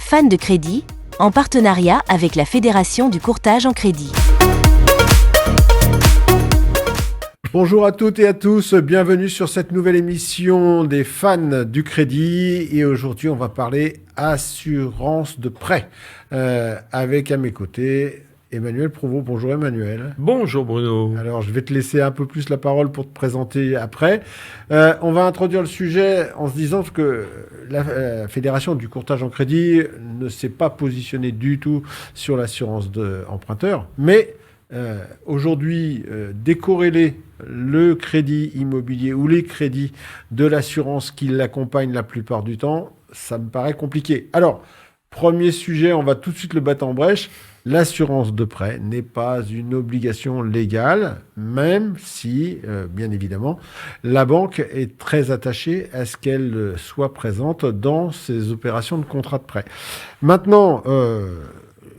Fan de crédit, en partenariat avec la Fédération du courtage en crédit. Bonjour à toutes et à tous, bienvenue sur cette nouvelle émission des fans du crédit. Et aujourd'hui, on va parler assurance de prêt avec à mes côtés Emmanuel Provost. Bonjour Emmanuel. Bonjour Bruno. Alors, je vais te laisser un peu plus la parole pour te présenter après. On va introduire le sujet en se disant que la Fédération du courtage en crédit ne s'est pas positionnée du tout sur l'assurance d'emprunteur, mais aujourd'hui, décorréler le crédit immobilier ou les crédits de l'assurance qui l'accompagne la plupart du temps, ça me paraît compliqué. Alors, premier sujet, on va tout de suite le battre en brèche. L'assurance de prêt n'est pas une obligation légale, même si, bien évidemment, la banque est très attachée à ce qu'elle soit présente dans ses opérations de contrat de prêt. Maintenant,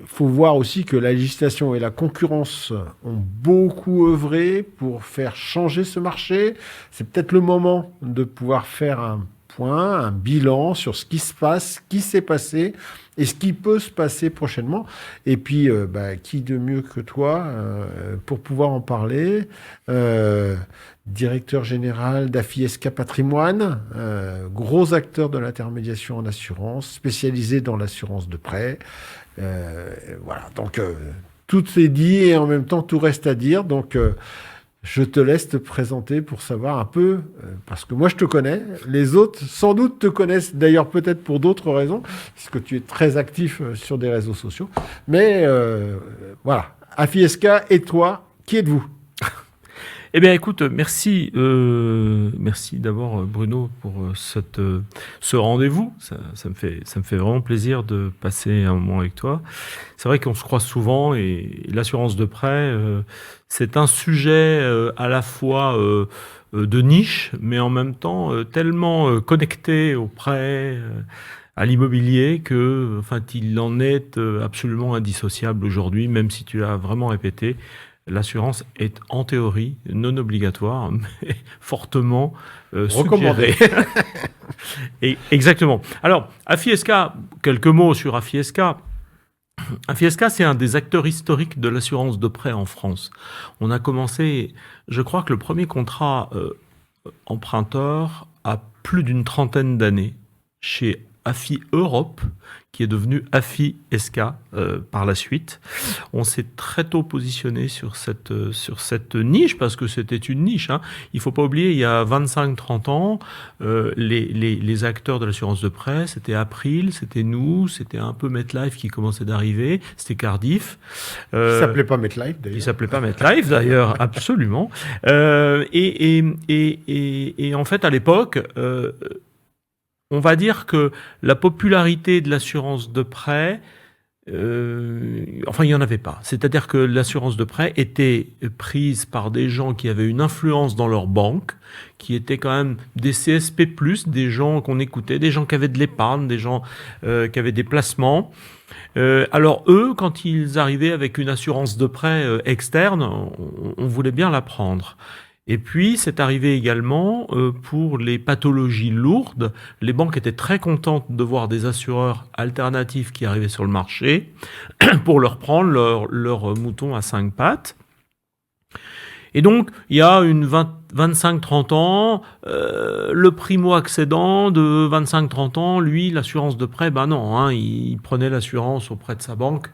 faut voir aussi que la législation et la concurrence ont beaucoup œuvré pour faire changer ce marché. C'est peut-être le moment de pouvoir faire un point, un bilan sur ce qui se passe, ce qui s'est passé et ce qui peut se passer prochainement. Et puis, qui de mieux que toi pour pouvoir en parler, directeur général d'AFI-SK Patrimoine, gros acteur de l'intermédiation en assurance, spécialisé dans l'assurance de prêt. Voilà, donc tout est dit et en même temps tout reste à dire. Donc je te laisse te présenter pour savoir un peu, parce que moi je te connais, les autres sans doute te connaissent d'ailleurs peut-être pour d'autres raisons, puisque tu es très actif sur des réseaux sociaux. Mais voilà, AFI-SK et toi, qui êtes-vous ? Eh bien, écoute, merci d'abord Bruno pour ce rendez-vous. Ça me fait vraiment plaisir de passer un moment avec toi. C'est vrai qu'on se croise souvent et l'assurance de prêt, c'est un sujet à la fois de niche, mais en même temps tellement connecté au prêt, à l'immobilier que, enfin, il en est absolument indissociable aujourd'hui, même si tu l'as vraiment répété. L'assurance est en théorie non obligatoire, mais fortement suggérée. Et exactement. Alors, AFI-SK, quelques mots sur AFI-SK. AFI-SK, c'est un des acteurs historiques de l'assurance de prêt en France. On a commencé, je crois que le premier contrat emprunteur a plus d'une trentaine d'années chez AFI Europe, qui est devenu AFI-SK par la suite. On s'est très tôt positionné sur cette niche, parce que c'était une niche. Hein. Il ne faut pas oublier, il y a 25-30 ans, les acteurs de l'assurance de prêt, c'était April, c'était nous, c'était un peu MetLife qui commençait d'arriver, c'était Cardiff. Qui ne s'appelait pas MetLife, d'ailleurs. Qui ne s'appelait pas MetLife, d'ailleurs, absolument. Et en fait, à l'époque... on va dire que la popularité de l'assurance de prêt, il n'y en avait pas. C'est-à-dire que l'assurance de prêt était prise par des gens qui avaient une influence dans leur banque, qui étaient quand même des CSP+, des gens qu'on écoutait, des gens qui avaient de l'épargne, des gens qui avaient des placements. Alors eux, quand ils arrivaient avec une assurance de prêt externe, on voulait bien la prendre. Et puis, c'est arrivé également pour les pathologies lourdes. Les banques étaient très contentes de voir des assureurs alternatifs qui arrivaient sur le marché pour leur prendre leur mouton à 5 pattes. Et donc, il y a 25-30 ans, le primo-accédant de 25-30 ans, lui, l'assurance de prêt, il prenait l'assurance auprès de sa banque.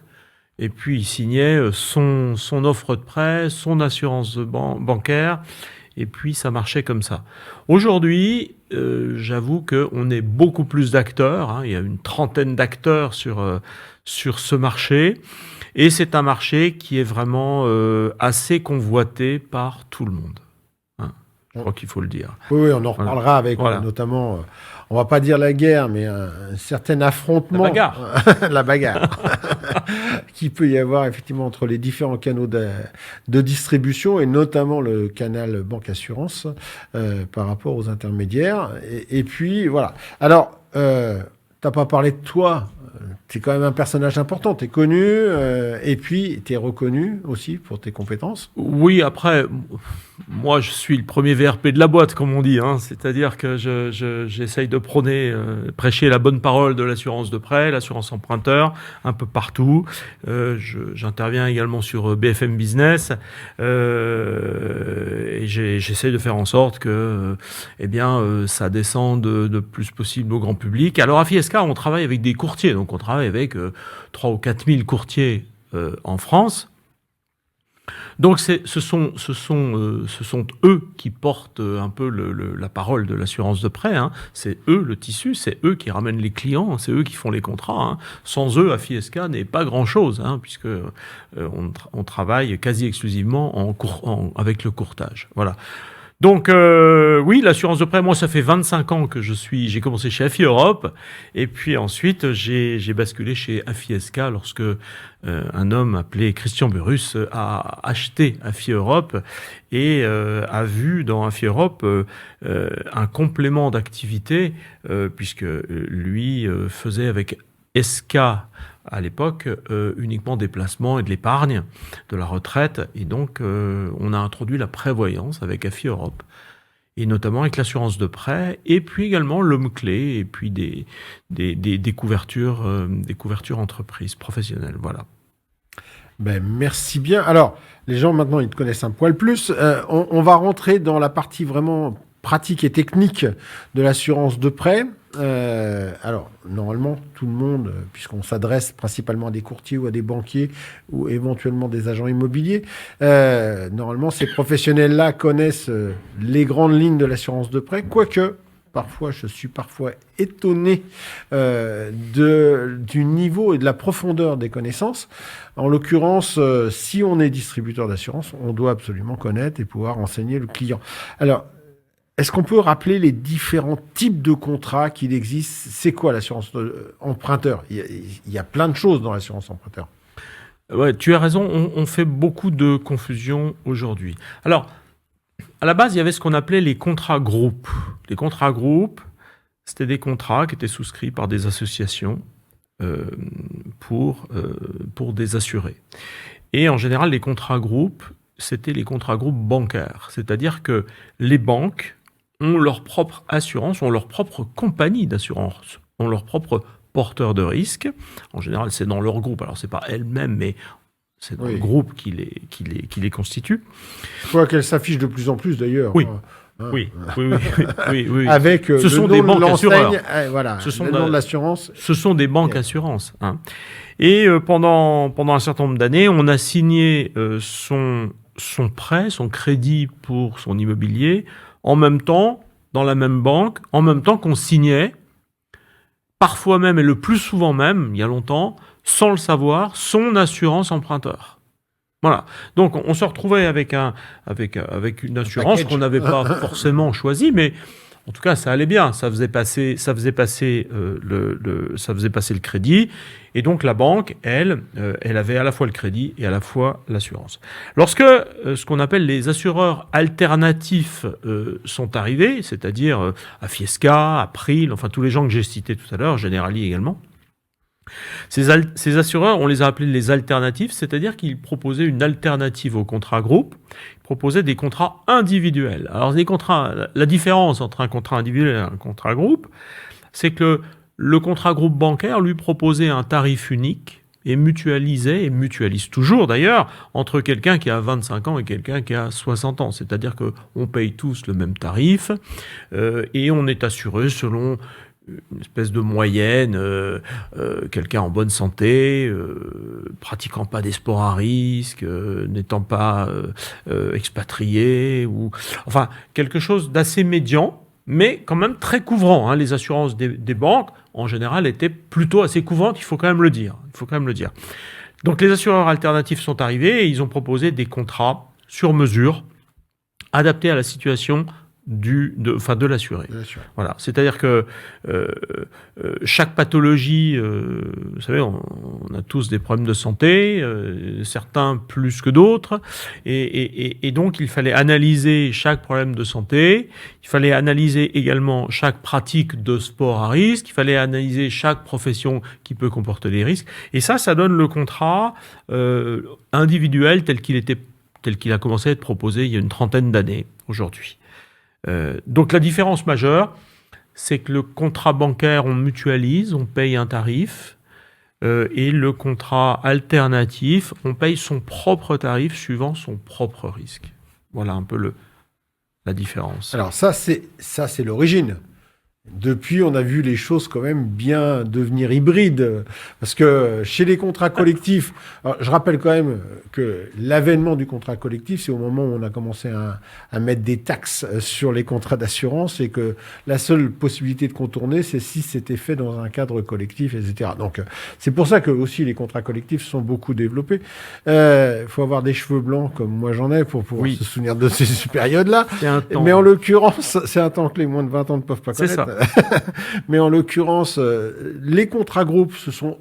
Et puis, il signait son offre de prêt, son assurance bancaire, et puis ça marchait comme ça. Aujourd'hui, j'avoue qu'on est beaucoup plus d'acteurs. Hein, il y a une trentaine d'acteurs sur ce marché. Et c'est un marché qui est vraiment assez convoité par tout le monde. Hein, je crois qu'il faut le dire. Oui, on en reparlera avec notamment... on va pas dire la guerre, mais un certain affrontement. La bagarre. Qui peut y avoir effectivement entre les différents canaux de distribution et notamment le canal banque assurance par rapport aux intermédiaires. Et puis voilà. Alors, t'as pas parlé de toi. Tu es quand même un personnage important, tu es connu, et puis tu es reconnu aussi pour tes compétences. Oui, après, moi je suis le premier VRP de la boîte, comme on dit, hein. C'est-à-dire que j'essaye de prêcher la bonne parole de l'assurance de prêt, l'assurance emprunteur, un peu partout. J'interviens également sur BFM Business, et j'essaye de faire en sorte que ça descende de plus possible au grand public. Alors à FISK, on travaille avec des courtiers, donc on travaille avec 3 ou 4 000 courtiers en France. Donc ce sont eux qui portent un peu la parole de l'assurance de prêt, hein. C'est eux le tissu, c'est eux qui ramènent les clients, c'est eux qui font les contrats, hein. Sans eux, FISK n'est pas grand-chose, hein, puisque on travaille quasi exclusivement avec le courtage. Voilà. Donc oui, l'assurance de prêt, moi ça fait 25 ans que j'ai commencé chez AFI Europe, et puis ensuite j'ai basculé chez FISK lorsque un homme appelé Christian Burrus a acheté AFI Europe et a vu dans AFI Europe un complément d'activité, puisque lui faisait avec SK à l'époque uniquement des placements et de l'épargne, de la retraite, et donc on a introduit la prévoyance avec AFI Europe, et notamment avec l'assurance de prêt, et puis également l'homme clé, et puis des couvertures entreprises professionnelles, voilà. Ben, merci bien. Alors, les gens maintenant ils te connaissent un poil plus. On va rentrer dans la partie vraiment pratique et technique de l'assurance de prêt. Alors, normalement, tout le monde, puisqu'on s'adresse principalement à des courtiers ou à des banquiers ou éventuellement des agents immobiliers, normalement, ces professionnels-là connaissent les grandes lignes de l'assurance de prêt, quoique, parfois, je suis étonné du niveau et de la profondeur des connaissances. En l'occurrence, si on est distributeur d'assurance, on doit absolument connaître et pouvoir enseigner le client. Alors, est-ce qu'on peut rappeler les différents types de contrats qu'il existe? C'est quoi l'assurance emprunteur? Il y a plein de choses dans l'assurance emprunteur. Ouais, tu as raison, on fait beaucoup de confusion aujourd'hui. Alors, à la base, il y avait ce qu'on appelait les contrats groupes. Les contrats groupes, c'était des contrats qui étaient souscrits par des associations pour des assurés. Et en général, les contrats groupes, c'était les contrats groupes bancaires. C'est-à-dire que les banques ont leur propre assurance, ont leur propre compagnie d'assurance, ont leur propre porteur de risque. En général, c'est dans leur groupe. Alors, c'est pas elles-mêmes, mais c'est dans le groupe qui les constitue. Je crois qu'elles s'affichent de plus en plus, d'ailleurs. Oui. Oui. Avec ce sont des banques assureurs. Voilà, le nom de l'assurance. Ce sont des banques assurances. Hein. Et pendant un certain nombre d'années, on a signé son prêt, son crédit pour son immobilier, en même temps, dans la même banque, en même temps qu'on signait, parfois même, et le plus souvent même, il y a longtemps, sans le savoir, son assurance emprunteur. Voilà. Donc, on se retrouvait avec une assurance qu'on n'avait pas forcément choisie, mais en tout cas, ça allait bien. Ça faisait passer le crédit. Et donc, la banque, elle avait à la fois le crédit et à la fois l'assurance. Lorsque ce qu'on appelle les assureurs alternatifs sont arrivés, c'est-à-dire FISK, April, enfin tous les gens que j'ai cités tout à l'heure, Generali également, ces assureurs, on les a appelés les alternatifs, c'est-à-dire qu'ils proposaient une alternative au contrat groupe, ils proposaient des contrats individuels. Alors la différence entre un contrat individuel et un contrat groupe, c'est que le contrat groupe bancaire lui proposait un tarif unique et mutualisait, et mutualise toujours d'ailleurs, entre quelqu'un qui a 25 ans et quelqu'un qui a 60 ans. C'est-à-dire qu'on paye tous le même tarif et on est assuré selon une espèce de moyenne, quelqu'un en bonne santé, pratiquant pas des sports à risque, n'étant pas expatrié, ou enfin quelque chose d'assez médian, mais quand même très couvrant. Hein. Les assurances des banques, en général, étaient plutôt assez couvrantes, il faut quand même le dire. Donc les assureurs alternatifs sont arrivés et ils ont proposé des contrats sur mesure, adaptés à la situation de l'assuré. Bien sûr. Voilà, c'est-à-dire que chaque pathologie, vous savez, on a tous des problèmes de santé, certains plus que d'autres, et donc il fallait analyser chaque problème de santé, il fallait analyser également chaque pratique de sport à risque, il fallait analyser chaque profession qui peut comporter des risques, et ça donne le contrat individuel tel qu'il a commencé à être proposé il y a une trentaine d'années aujourd'hui. Donc la différence majeure, c'est que le contrat bancaire, on mutualise, on paye un tarif, et le contrat alternatif, on paye son propre tarif suivant son propre risque. Voilà un peu la différence. Alors ça, c'est l'origine. Depuis, on a vu les choses quand même bien devenir hybrides. Parce que chez les contrats collectifs, alors je rappelle quand même que l'avènement du contrat collectif, c'est au moment où on a commencé à mettre des taxes sur les contrats d'assurance et que la seule possibilité de contourner, c'est si c'était fait dans un cadre collectif, etc. Donc, c'est pour ça que aussi les contrats collectifs sont beaucoup développés. Faut avoir des cheveux blancs comme moi j'en ai pour pouvoir se souvenir de ces périodes-là. Mais en l'occurrence, c'est un temps que les moins de 20 ans ne peuvent pas connaître. C'est ça. Mais en l'occurrence, les contrats groupes se sont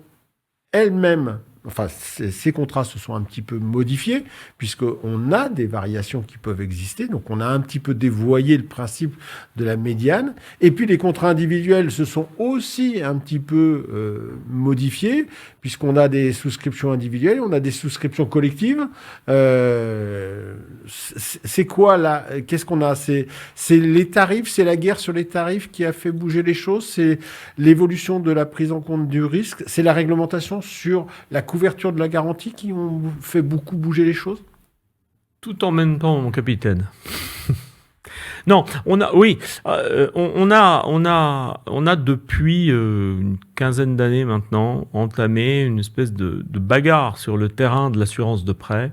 elles-mêmes, enfin, ces contrats se sont un petit peu modifiés, puisqu'on a des variations qui peuvent exister. Donc, on a un petit peu dévoyé le principe de la médiane. Et puis, les contrats individuels se sont aussi un petit peu modifiés, puisqu'on a des souscriptions individuelles, on a des souscriptions collectives. C'est quoi, là? Qu'est-ce qu'on a? C'est les tarifs, c'est la guerre sur les tarifs qui a fait bouger les choses, c'est l'évolution de la prise en compte du risque, c'est la réglementation sur la couverture de la garantie qui ont fait beaucoup bouger les choses? Tout en même temps, mon capitaine. Non, on a depuis une quinzaine d'années maintenant entamé une espèce de bagarre sur le terrain de l'assurance de prêt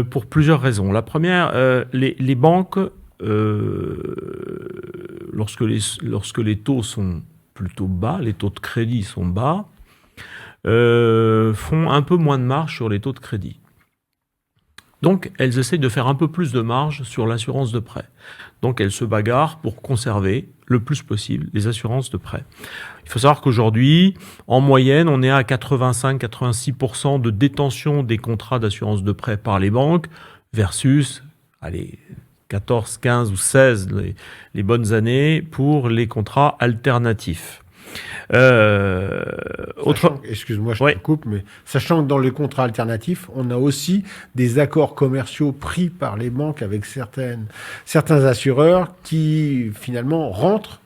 pour plusieurs raisons. La première, les banques, lorsque les taux sont plutôt bas, les taux de crédit sont bas, font un peu moins de marge sur les taux de crédit. Donc, elles essayent de faire un peu plus de marge sur l'assurance de prêt. Donc, elles se bagarrent pour conserver le plus possible les assurances de prêt. Il faut savoir qu'aujourd'hui, en moyenne, on est à 85-86% de détention des contrats d'assurance de prêt par les banques versus, 14, 15 ou 16 les bonnes années pour les contrats alternatifs. Excuse-moi, je te coupe, mais sachant que dans les contrats alternatifs, on a aussi des accords commerciaux pris par les banques avec certains assureurs qui finalement rentrent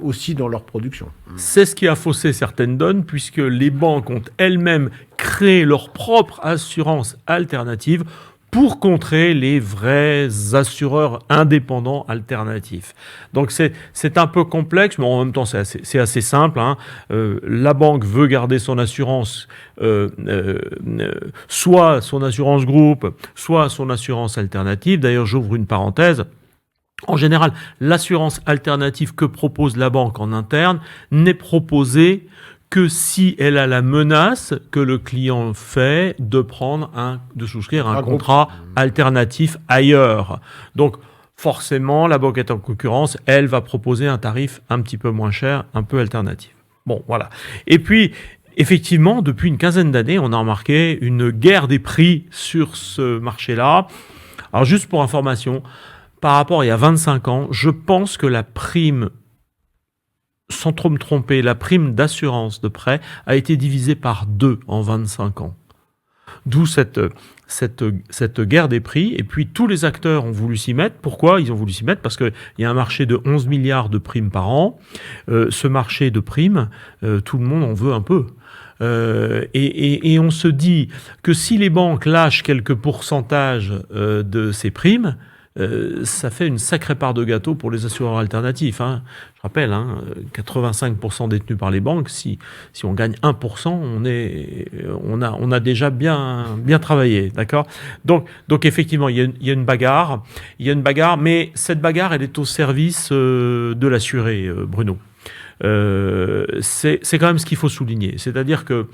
aussi dans leur production. C'est ce qui a faussé certaines donnes, puisque les banques ont elles-mêmes créé leur propre assurance alternative pour contrer les vrais assureurs indépendants alternatifs. Donc c'est un peu complexe, mais en même temps c'est assez simple. La banque veut garder son assurance, soit son assurance groupe, soit son assurance alternative. D'ailleurs, j'ouvre une parenthèse. En général, l'assurance alternative que propose la banque en interne n'est proposée que si elle a la menace que le client fait de souscrire un contrat alternatif ailleurs. Donc, forcément, la banque est en concurrence, elle va proposer un tarif un petit peu moins cher, un peu alternatif. Bon, voilà. Et puis, effectivement, depuis une quinzaine d'années, on a remarqué une guerre des prix sur ce marché-là. Alors, juste pour information, par rapport à il y a 25 ans, je pense que la prime, sans trop me tromper, la prime d'assurance de prêt a été divisée par 2 en 25 ans. D'où cette guerre des prix. Et puis, tous les acteurs ont voulu s'y mettre. Pourquoi ils ont voulu s'y mettre? Parce qu'il y a un marché de 11 milliards de primes par an. Ce marché de primes, tout le monde en veut un peu. Et on se dit que si les banques lâchent quelques pourcentages de ces primes, ça fait une sacrée part de gâteau pour les assureurs alternatifs. Je rappelle, 85% détenus par les banques. Si on gagne 1%, on a déjà bien travaillé, d'accord ? Donc effectivement, il y a une bagarre. Mais cette bagarre, elle est au service de l'assuré, Bruno. C'est quand même ce qu'il faut souligner. C'est-à-dire que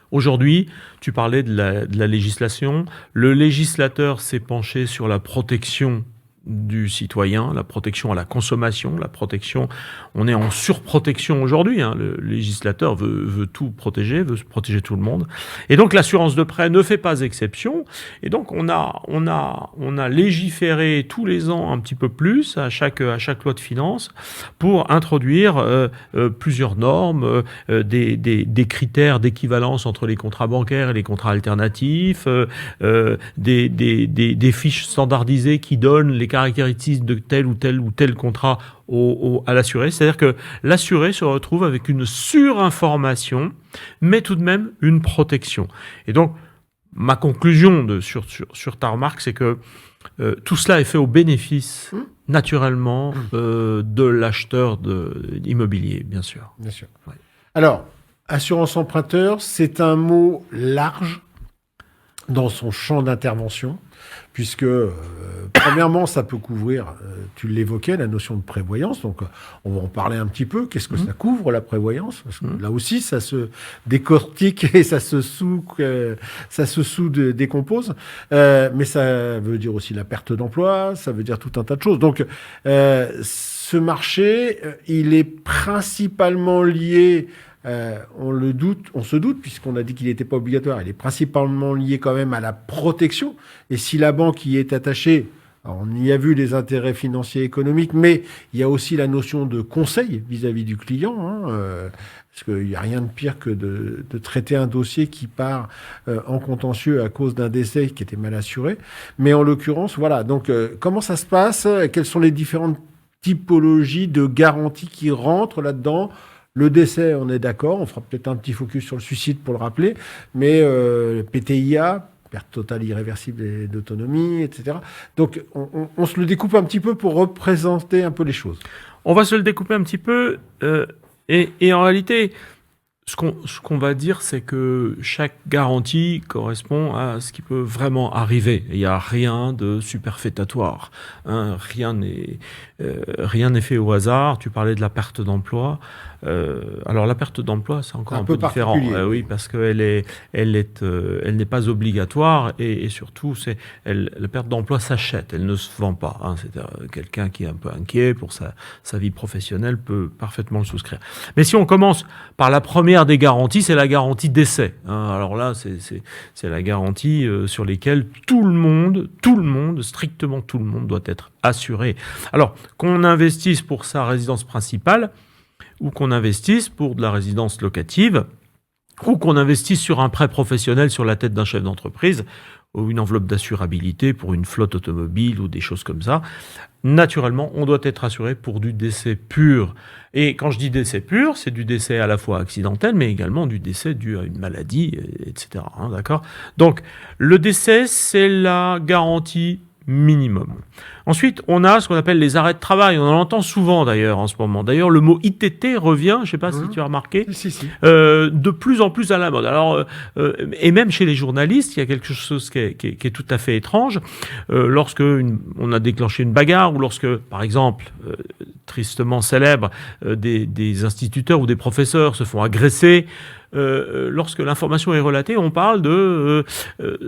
aujourd'hui, tu parlais de la législation. Le législateur s'est penché sur la protection du citoyen, la protection à la consommation, la protection. On est en surprotection aujourd'hui. Le législateur veut tout protéger, veut protéger tout le monde. Et donc l'assurance de prêt ne fait pas exception. Et donc on a légiféré tous les ans un petit peu plus à chaque loi de finances pour introduire plusieurs normes, des critères d'équivalence entre les contrats bancaires et les contrats alternatifs, des fiches standardisées qui donnent les caractéristiques de tel ou tel contrat à l'assuré. C'est-à-dire que l'assuré se retrouve avec une surinformation, mais tout de même une protection. Et donc, ma conclusion sur ta remarque, c'est que tout cela est fait au bénéfice, naturellement, de l'acheteur immobilier, bien sûr. Bien sûr. Ouais. Alors, assurance emprunteur, c'est un mot large dans son champ d'intervention, puisque, premièrement, ça peut couvrir, tu l'évoquais, la notion de prévoyance. Donc, on va en parler un petit peu. Qu'est-ce que ça couvre, la prévoyance? Parce que là aussi, ça se décortique et ça se sous-décompose. Mais ça veut dire aussi la perte d'emploi, ça veut dire tout un tas de choses. Donc, ce marché, il est principalement lié... on se doute, puisqu'on a dit qu'il n'était pas obligatoire. Il est principalement lié quand même à la protection. Et si la banque y est attachée, alors on y a vu les intérêts financiers et économiques, mais il y a aussi la notion de conseil vis-à-vis du client. Parce qu'il n'y a rien de pire que de traiter un dossier qui part en contentieux à cause d'un décès qui était mal assuré. Mais en l'occurrence, voilà. Donc, comment ça se passe? Quelles sont les différentes typologies de garanties qui rentrent là-dedans? Le décès, on est d'accord, on fera peut-être un petit focus sur le suicide pour le rappeler, mais PTIA, perte totale irréversible d'autonomie, etc. Donc, on se le découpe un petit peu pour représenter un peu les choses. On va se le découper un petit peu, et en réalité, ce qu'on va dire, c'est que chaque garantie correspond à ce qui peut vraiment arriver. Il n'y a rien de superfétatoire. Rien n'est fait au hasard. Tu parlais de la perte d'emploi. Alors la perte d'emploi, c'est encore un peu différent. Oui, parce qu'elle n'est pas obligatoire et surtout, la perte d'emploi s'achète. Elle ne se vend pas. C'est quelqu'un qui est un peu inquiet pour sa vie professionnelle peut parfaitement le souscrire. Mais si on commence par la première des garanties, c'est la garantie décès. Alors là, c'est la garantie sur laquelle tout le monde, strictement tout le monde doit être assuré. Alors, qu'on investisse pour sa résidence principale, ou qu'on investisse pour de la résidence locative, ou qu'on investisse sur un prêt professionnel sur la tête d'un chef d'entreprise, ou une enveloppe d'assurabilité pour une flotte automobile, ou des choses comme ça. Naturellement, on doit être assuré pour du décès pur. Et quand je dis décès pur, c'est du décès à la fois accidentel, mais également du décès dû à une maladie, etc. D'accord ? Donc, le décès, c'est la garantie minimum. Ensuite, on a ce qu'on appelle les arrêts de travail. On en entend souvent d'ailleurs en ce moment. D'ailleurs, le mot ITT revient, je ne sais pas si tu as remarqué, de plus en plus à la mode. Alors, et même chez les journalistes, il y a quelque chose qui est tout à fait étrange. Lorsque on a déclenché une bagarre, ou lorsque, par exemple, tristement célèbre, des instituteurs ou des professeurs se font agresser, lorsque l'information est relatée, on parle de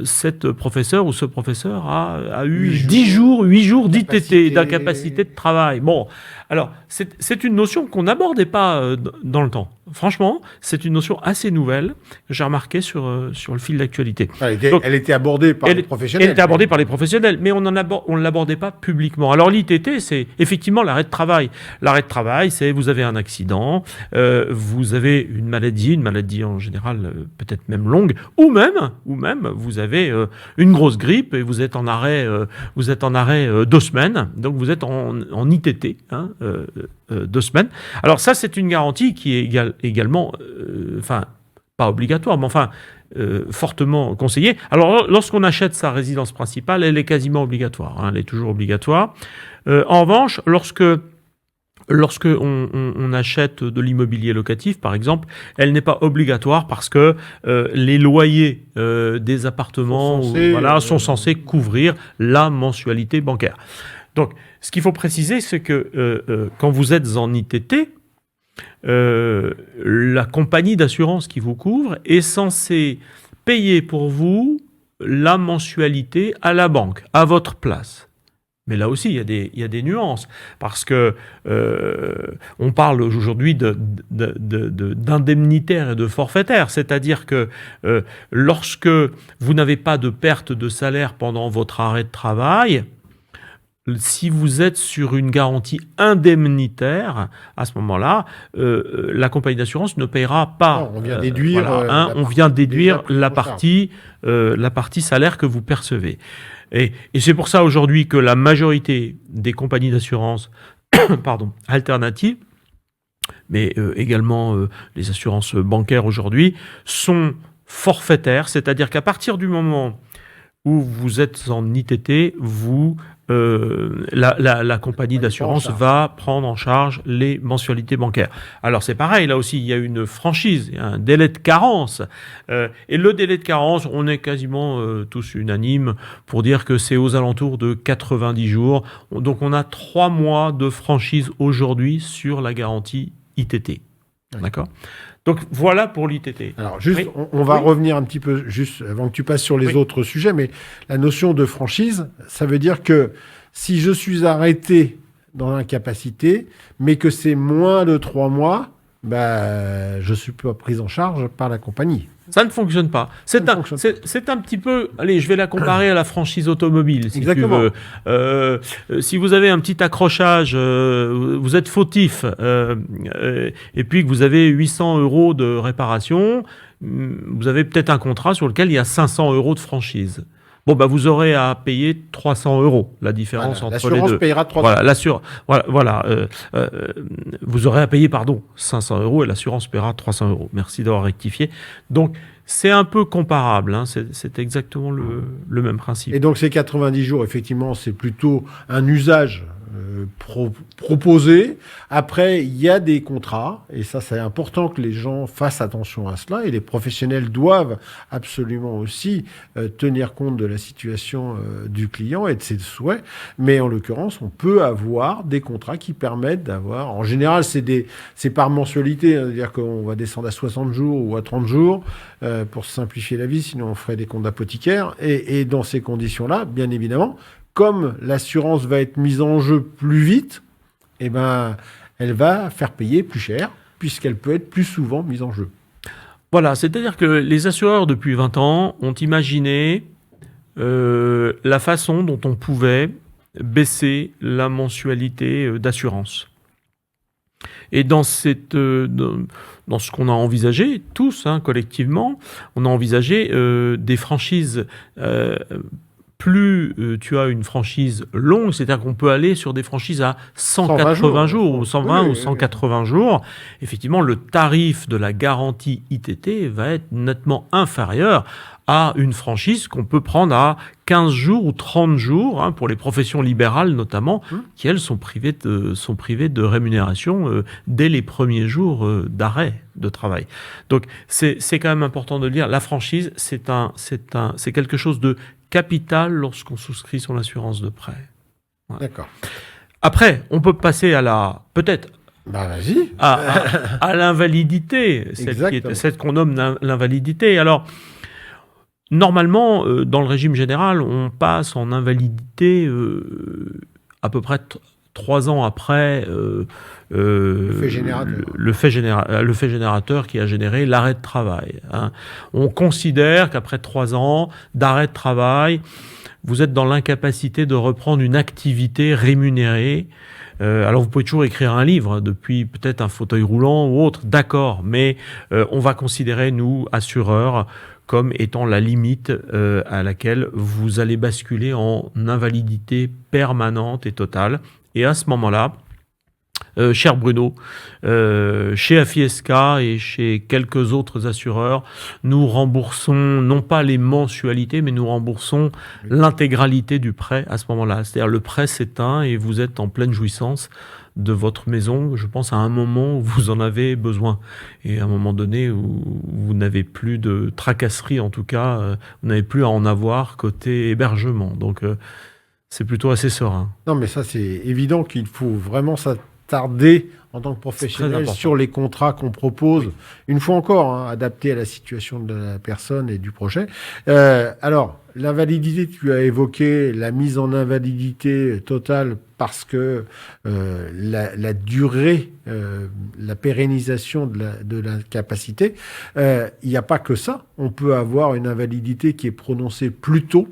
cette professeure ou ce professeur a eu 8 jours d'ITT, d'incapacité de travail. Bon, alors, c'est une notion qu'on n'abordait pas dans le temps. Franchement, c'est une notion assez nouvelle que j'ai remarquée sur le fil d'actualité. Elle était abordée par les professionnels. Elle était abordée par les professionnels, mais on ne l'abordait pas publiquement. Alors l'ITT, c'est effectivement l'arrêt de travail. L'arrêt de travail, c'est vous avez un accident, vous avez une maladie en général peut-être même longue, ou même vous avez une grosse grippe et vous êtes en arrêt 2 semaines, donc vous êtes en ITT. 2 semaines. Alors ça, c'est une garantie qui est également, pas obligatoire, mais fortement conseillée. Alors, lorsqu'on achète sa résidence principale, elle est quasiment obligatoire. Elle est toujours obligatoire. En revanche, lorsque on achète de l'immobilier locatif, par exemple, elle n'est pas obligatoire parce que les loyers des appartements sont censés couvrir la mensualité bancaire. Donc, ce qu'il faut préciser, c'est que quand vous êtes en ITT, la compagnie d'assurance qui vous couvre est censée payer pour vous la mensualité à la banque, à votre place. Mais là aussi, il y a des nuances, parce que on parle aujourd'hui d'indemnitaire et de forfaitaire, c'est-à-dire que lorsque vous n'avez pas de perte de salaire pendant votre arrêt de travail, si vous êtes sur une garantie indemnitaire, à ce moment-là, la compagnie d'assurance ne paiera pas. Non, on vient déduire, on vient déduire la partie salaire que vous percevez. Et c'est pour ça aujourd'hui que la majorité des compagnies d'assurance alternatives, mais également les assurances bancaires aujourd'hui, sont forfaitaires, c'est-à-dire qu'à partir du moment où vous êtes en ITT, la compagnie d'assurance va prendre en charge les mensualités bancaires. Alors c'est pareil, là aussi il y a une franchise, il y a un délai de carence. Et le délai de carence, on est quasiment tous unanimes pour dire que c'est aux alentours de 90 jours. Donc on a 3 mois de franchise aujourd'hui sur la garantie ITT. Oui. D'accord ? Donc voilà pour l'ITT. Alors juste, oui. on va revenir un petit peu, juste avant que tu passes sur les autres sujets, mais la notion de franchise, ça veut dire que si je suis arrêté dans l'incapacité, mais que c'est moins de 3 mois, je ne suis pas pris en charge par la compagnie. Ça ne fonctionne pas. C'est un petit peu... Allez, je vais la comparer à la franchise automobile, si Exactement. tu veux. Si vous avez un petit accrochage, vous êtes fautif, et puis que vous avez 800 € de réparation, vous avez peut-être un contrat sur lequel il y a 500 € de franchise. Bon, vous aurez à payer 300 €, la différence entre les deux. L'assurance payera 300 €. Vous aurez à payer, 500 € et l'assurance paiera 300 €. Merci d'avoir rectifié. Donc, c'est un peu comparable, hein. C'est exactement le même principe. Et donc, ces 90 jours, effectivement, c'est plutôt un usage proposé. Après, il y a des contrats, et ça, c'est important que les gens fassent attention à cela, et les professionnels doivent absolument aussi tenir compte de la situation du client et de ses souhaits. Mais en l'occurrence, on peut avoir des contrats qui permettent d'avoir... En général, c'est par mensualité, hein, c'est-à-dire qu'on va descendre à 60 jours ou à 30 jours pour simplifier la vie, sinon on ferait des comptes d'apothicaire. Et dans ces conditions-là, bien évidemment, comme l'assurance va être mise en jeu plus vite, elle va faire payer plus cher, puisqu'elle peut être plus souvent mise en jeu. Voilà, c'est-à-dire que les assureurs, depuis 20 ans, ont imaginé la façon dont on pouvait baisser la mensualité d'assurance. Et dans ce qu'on a envisagé, tous, collectivement, on a envisagé des franchises... plus tu as une franchise longue, c'est-à-dire qu'on peut aller sur des franchises à 180 jours, ou 120 ou 180 jours, effectivement, le tarif de la garantie ITT va être nettement inférieur à une franchise qu'on peut prendre à 15 jours ou 30 jours, pour les professions libérales notamment, qui, elles, sont privées de rémunération dès les premiers jours d'arrêt de travail. Donc, c'est quand même important de le dire. La franchise, c'est quelque chose de capital lorsqu'on souscrit son assurance de prêt. Voilà. D'accord. Après, on peut passer à vas-y. à l'invalidité, celle qu'on nomme l'invalidité. Alors, normalement, dans le régime général, on passe en invalidité à peu près 3 ans après le fait générateur qui a généré l'arrêt de travail. On considère qu'après 3 ans d'arrêt de travail, vous êtes dans l'incapacité de reprendre une activité rémunérée. Alors vous pouvez toujours écrire un livre depuis peut-être un fauteuil roulant ou autre, d'accord, mais on va considérer, nous, assureurs, comme étant la limite à laquelle vous allez basculer en invalidité permanente et totale. Et à ce moment-là, cher Bruno, chez AFISK et chez quelques autres assureurs, nous remboursons non pas les mensualités, mais nous remboursons l'intégralité du prêt à ce moment-là. C'est-à-dire le prêt s'éteint et vous êtes en pleine jouissance de votre maison, je pense, à un moment où vous en avez besoin. Et à un moment donné où vous n'avez plus de tracasserie, en tout cas, vous n'avez plus à en avoir côté hébergement. Donc, c'est plutôt assez serein. Non, mais ça, c'est évident qu'il faut vraiment s'attarder en tant que très professionnel important. sur les contrats qu'on propose, une fois encore, adaptés à la situation de la personne et du projet. Alors, l'invalidité, tu as évoqué la mise en invalidité totale parce que la durée, la pérennisation de l'incapacité, il n'y a pas que ça. On peut avoir une invalidité qui est prononcée plus tôt.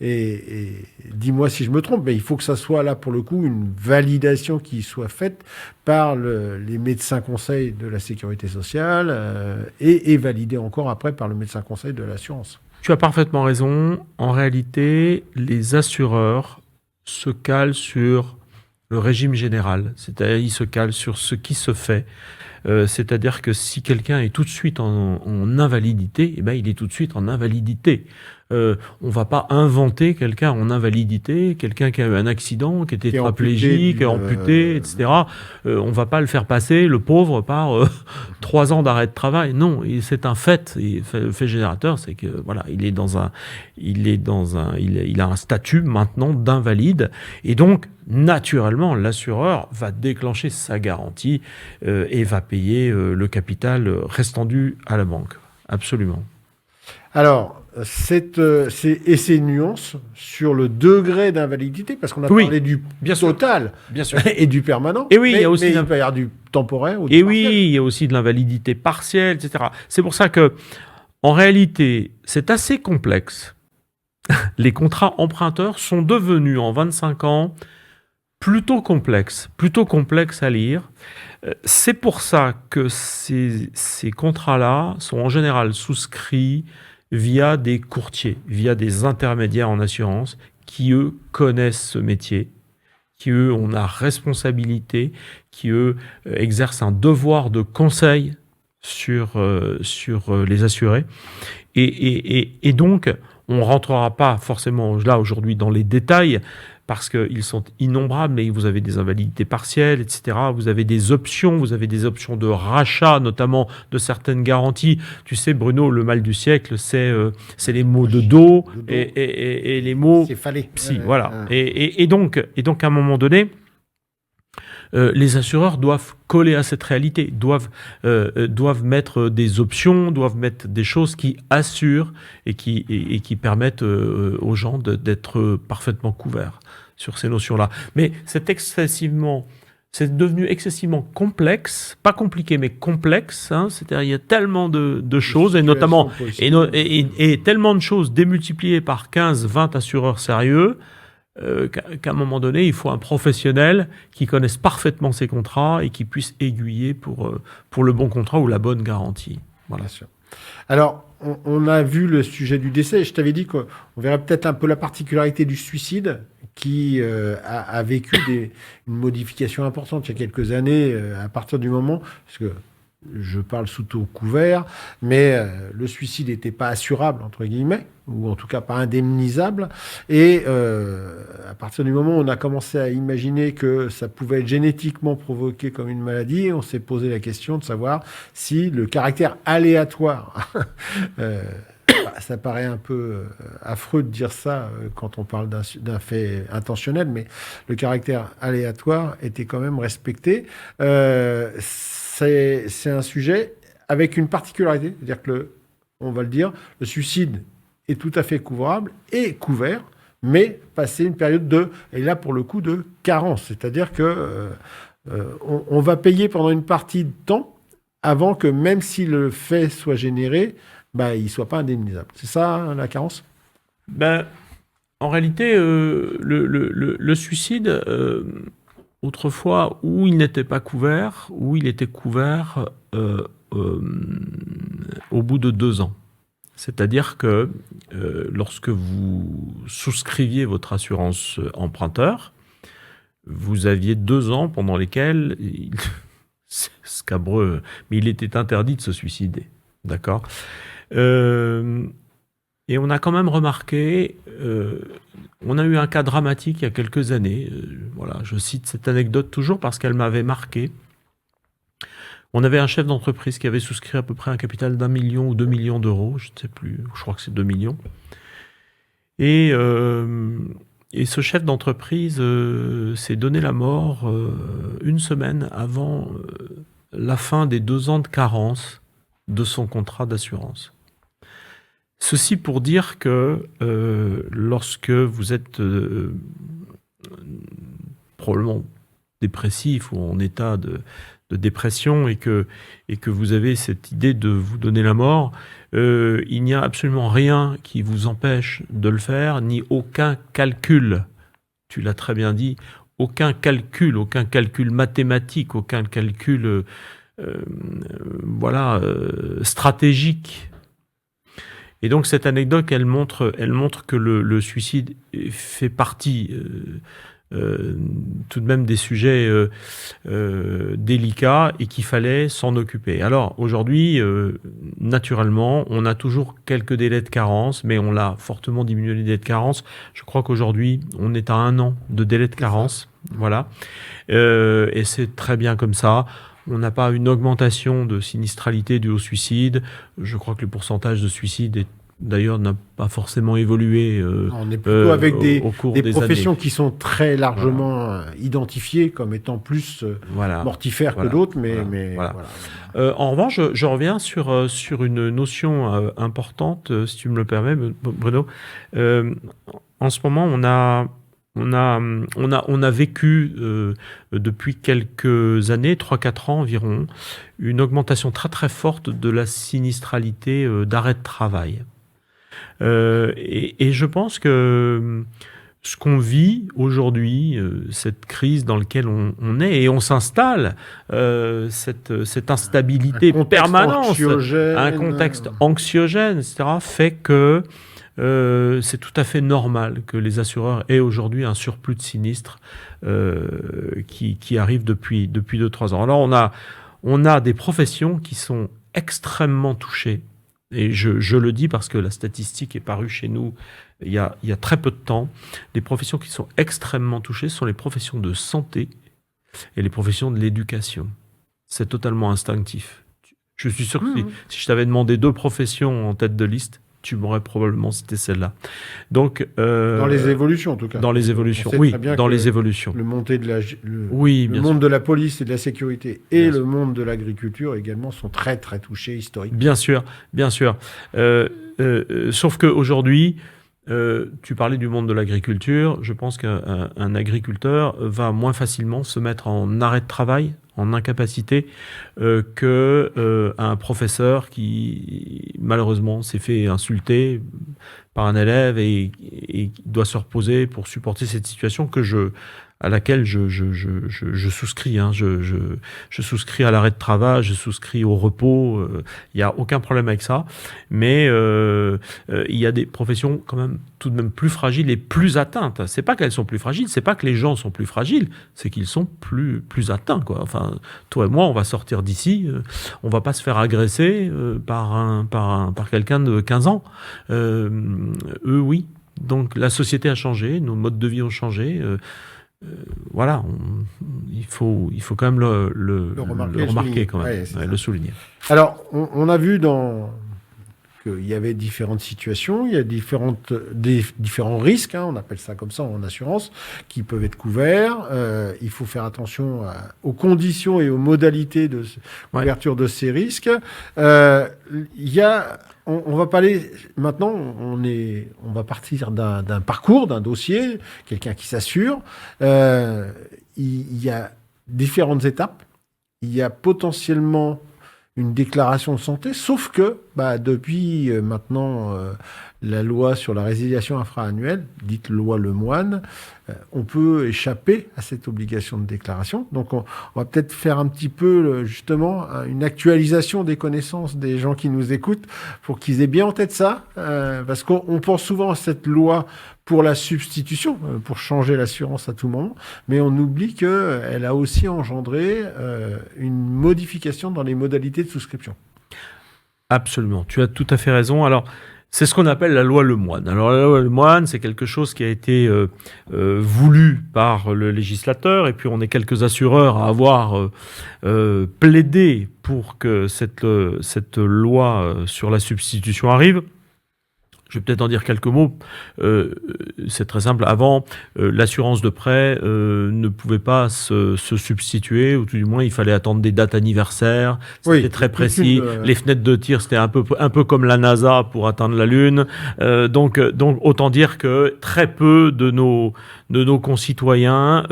Et dis-moi si je me trompe, mais il faut que ça soit là pour le coup une validation qui soit faite par les médecins conseils de la sécurité sociale et validée encore après par le médecin conseil de l'assurance. Tu as parfaitement raison. En réalité, les assureurs se calent sur le régime général, c'est-à-dire ils se calent sur ce qui se fait. C'est-à-dire que si quelqu'un est tout de suite en invalidité, eh ben, il est tout de suite en invalidité. On va pas inventer quelqu'un en invalidité, quelqu'un qui a eu un accident, qui était tétraplégique, amputé, etc. On va pas le faire passer, le pauvre, par 3 ans d'arrêt de travail. Non, c'est un fait. Le fait générateur, c'est que voilà, il a un statut maintenant d'invalide, et donc naturellement, l'assureur va déclencher sa garantie et va payer le capital restant dû à la banque. Absolument. Alors, ces nuances sur le degré d'invalidité, parce qu'on a parlé du total bien sûr. Et du permanent. Et oui, il y a aussi il peut y avoir du temporaire ou du et partiel. oui, il y a aussi de l'invalidité partielle, etc. C'est pour ça que, en réalité, c'est assez complexe. Les contrats emprunteurs sont devenus, en 25 ans, plutôt complexes à lire. C'est pour ça que ces contrats-là sont en général souscrits via des courtiers, via des intermédiaires en assurance qui, eux, connaissent ce métier, qui, eux, ont la responsabilité, qui, eux, exercent un devoir de conseil sur les assurés. Et donc, on ne rentrera pas forcément là aujourd'hui dans les détails, parce qu'ils sont innombrables, mais vous avez des invalidités partielles, etc. Vous avez des options de rachat, notamment de certaines garanties. Tu sais, Bruno, le mal du siècle, c'est les maux de dos et les maux psy. Voilà. Et donc, à un moment donné, les assureurs doivent coller à cette réalité, doivent mettre des options, doivent mettre des choses qui assurent et qui permettent aux gens d'être parfaitement couverts sur ces notions-là. Mais c'est devenu excessivement complexe, pas compliqué, mais complexe. C'est-à-dire il y a tellement de choses, et notamment et tellement de choses démultipliées par 15, 20 assureurs sérieux, qu'à un moment donné, il faut un professionnel qui connaisse parfaitement ses contrats et qui puisse aiguiller pour le bon contrat ou la bonne garantie. Voilà. Bien sûr. Alors, on a vu le sujet du décès. Je t'avais dit qu'on verrait peut-être un peu la particularité du suicide qui a vécu une modification importante il y a quelques années à partir du moment... Parce que je parle sous ton couvert, mais le suicide n'était pas assurable, entre guillemets, ou en tout cas pas indemnisable. Et à partir du moment où on a commencé à imaginer que ça pouvait être génétiquement provoqué comme une maladie, on s'est posé la question de savoir si le caractère aléatoire... ça paraît un peu affreux de dire ça quand on parle d'un fait intentionnel, mais le caractère aléatoire était quand même respecté. C'est un sujet avec une particularité, c'est-à-dire que, on va le dire, le suicide est tout à fait couvrable et couvert, mais passé une période et là pour le coup, de carence. C'est-à-dire que on va payer pendant une partie de temps avant que, même si le fait soit généré, il ne soit pas indemnisable. C'est ça, la carence ? En réalité, le suicide... autrefois, où il n'était pas couvert, où il était couvert au bout de 2 ans. C'est-à-dire que lorsque vous souscriviez votre assurance emprunteur, vous aviez 2 ans pendant lesquels, c'est scabreux, mais il était interdit de se suicider. D'accord ? Et on a quand même remarqué, on a eu un cas dramatique il y a quelques années. Voilà, je cite cette anecdote toujours parce qu'elle m'avait marqué. On avait un chef d'entreprise qui avait souscrit à peu près un capital d'1 million ou 2 millions d'euros, je ne sais plus, je crois que c'est 2 millions. Et Et ce chef d'entreprise s'est donné la mort une semaine avant la fin des 2 ans de carence de son contrat d'assurance. Ceci pour dire que lorsque vous êtes probablement dépressif ou en état de dépression et que vous avez cette idée de vous donner la mort, il n'y a absolument rien qui vous empêche de le faire, ni aucun calcul. Tu l'as très bien dit, aucun calcul mathématique, aucun calcul stratégique. Et donc cette anecdote, elle montre que le suicide fait partie tout de même des sujets délicats et qu'il fallait s'en occuper. Alors aujourd'hui, naturellement, on a toujours quelques délais de carence, mais on l'a fortement diminué les délais de carence. Je crois qu'aujourd'hui, on est à 1 an de délai de carence. Voilà. Et c'est très bien comme ça. On n'a pas une augmentation de sinistralité due au suicide. Je crois que le pourcentage de suicide d'ailleurs n'a pas forcément évolué on est plutôt avec des professions années. Qui sont très largement identifiées comme étant plus mortifères que d'autres, mais. En revanche, je reviens sur une notion importante, si tu me le permets, Bruno. En ce moment, on a vécu depuis quelques années, 3-4 ans environ, une augmentation très très forte de la sinistralité d'arrêt de travail. Et je pense que ce qu'on vit aujourd'hui, cette crise dans laquelle on est et on s'installe, cette instabilité permanente, un contexte anxiogène, etc., fait que c'est tout à fait normal que les assureurs aient aujourd'hui un surplus de sinistres qui arrive depuis 2-3 ans. Alors on a des professions qui sont extrêmement touchées, et je le dis parce que la statistique est parue chez nous il y a très peu de temps. Les professions qui sont extrêmement touchées sont les professions de santé et les professions de l'éducation. C'est totalement instinctif. Je suis sûr que si je t'avais demandé 2 professions en tête de liste, tu m'aurais probablement cité celle-là. Donc, dans les évolutions, en tout cas. Dans les évolutions, oui, dans les évolutions. Le monde de la police et de la sécurité et le monde de l'agriculture également sont très, très touchés historiquement. Bien sûr. Sauf qu'aujourd'hui, tu parlais du monde de l'agriculture. Je pense qu'un agriculteur va moins facilement se mettre en arrêt de travail, en incapacité, qu'un professeur qui, malheureusement, s'est fait insulter par un élève et doit se reposer pour supporter cette situation à laquelle je souscris. Je souscris à l'arrêt de travail, je souscris au repos. Il n'y a aucun problème avec ça. Mais il y a des professions quand même tout de même plus fragiles et plus atteintes. C'est pas qu'elles sont plus fragiles, c'est pas que les gens sont plus fragiles, c'est qu'ils sont plus atteints, quoi. Enfin, toi et moi, on va sortir d'ici, on va pas se faire agresser par quelqu'un de 15 ans. Eux, oui. Donc la société a changé, nos modes de vie ont changé. Voilà, il faut quand même le remarquer quand même, le souligner. Alors, on a vu qu'il y avait différentes situations, il y a différents risques, on appelle ça comme ça en assurance, qui peuvent être couverts. Il faut faire attention aux conditions et aux modalités de couverture de ces risques. On va parler maintenant, on va partir d'un parcours, d'un dossier, quelqu'un qui s'assure. Il y a différentes étapes. Il y a potentiellement une déclaration de santé, sauf que depuis maintenant la loi sur la résiliation infra-annuelle, dite loi Lemoine, on peut échapper à cette obligation de déclaration. Donc on va peut-être faire un petit peu justement une actualisation des connaissances des gens qui nous écoutent pour qu'ils aient bien en tête ça, parce qu'on pense souvent à cette loi pour la substitution, pour changer l'assurance à tout moment, mais on oublie qu'elle a aussi engendré une modification dans les modalités de souscription. Absolument, tu as tout à fait raison. Alors, c'est ce qu'on appelle la loi Lemoine. Alors, la loi Lemoine, c'est quelque chose qui a été voulu par le législateur, et puis on est quelques assureurs à avoir plaidé pour que cette loi sur la substitution arrive. Je vais peut-être en dire quelques mots. C'est très simple. Avant, l'assurance de prêt ne pouvait pas se substituer, ou tout du moins, il fallait attendre des dates anniversaires. C'était très précis. Les fenêtres de tir, c'était un peu comme la NASA pour atteindre la Lune. Donc, autant dire que très peu de nos concitoyens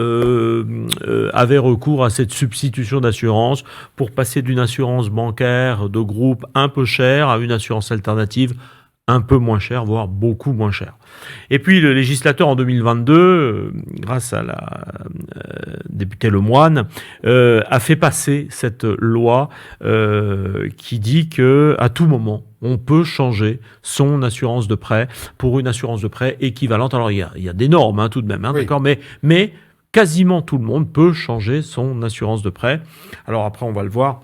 avaient recours à cette substitution d'assurance pour passer d'une assurance bancaire de groupe un peu chère à une assurance alternative un peu moins cher, voire beaucoup moins cher. Et puis le législateur en 2022, grâce à la députée Lemoine, a fait passer cette loi qui dit que à tout moment, on peut changer son assurance de prêt pour une assurance de prêt équivalente. Alors il y a des normes tout de même, oui. d'accord, mais quasiment tout le monde peut changer son assurance de prêt. Alors après, on va le voir.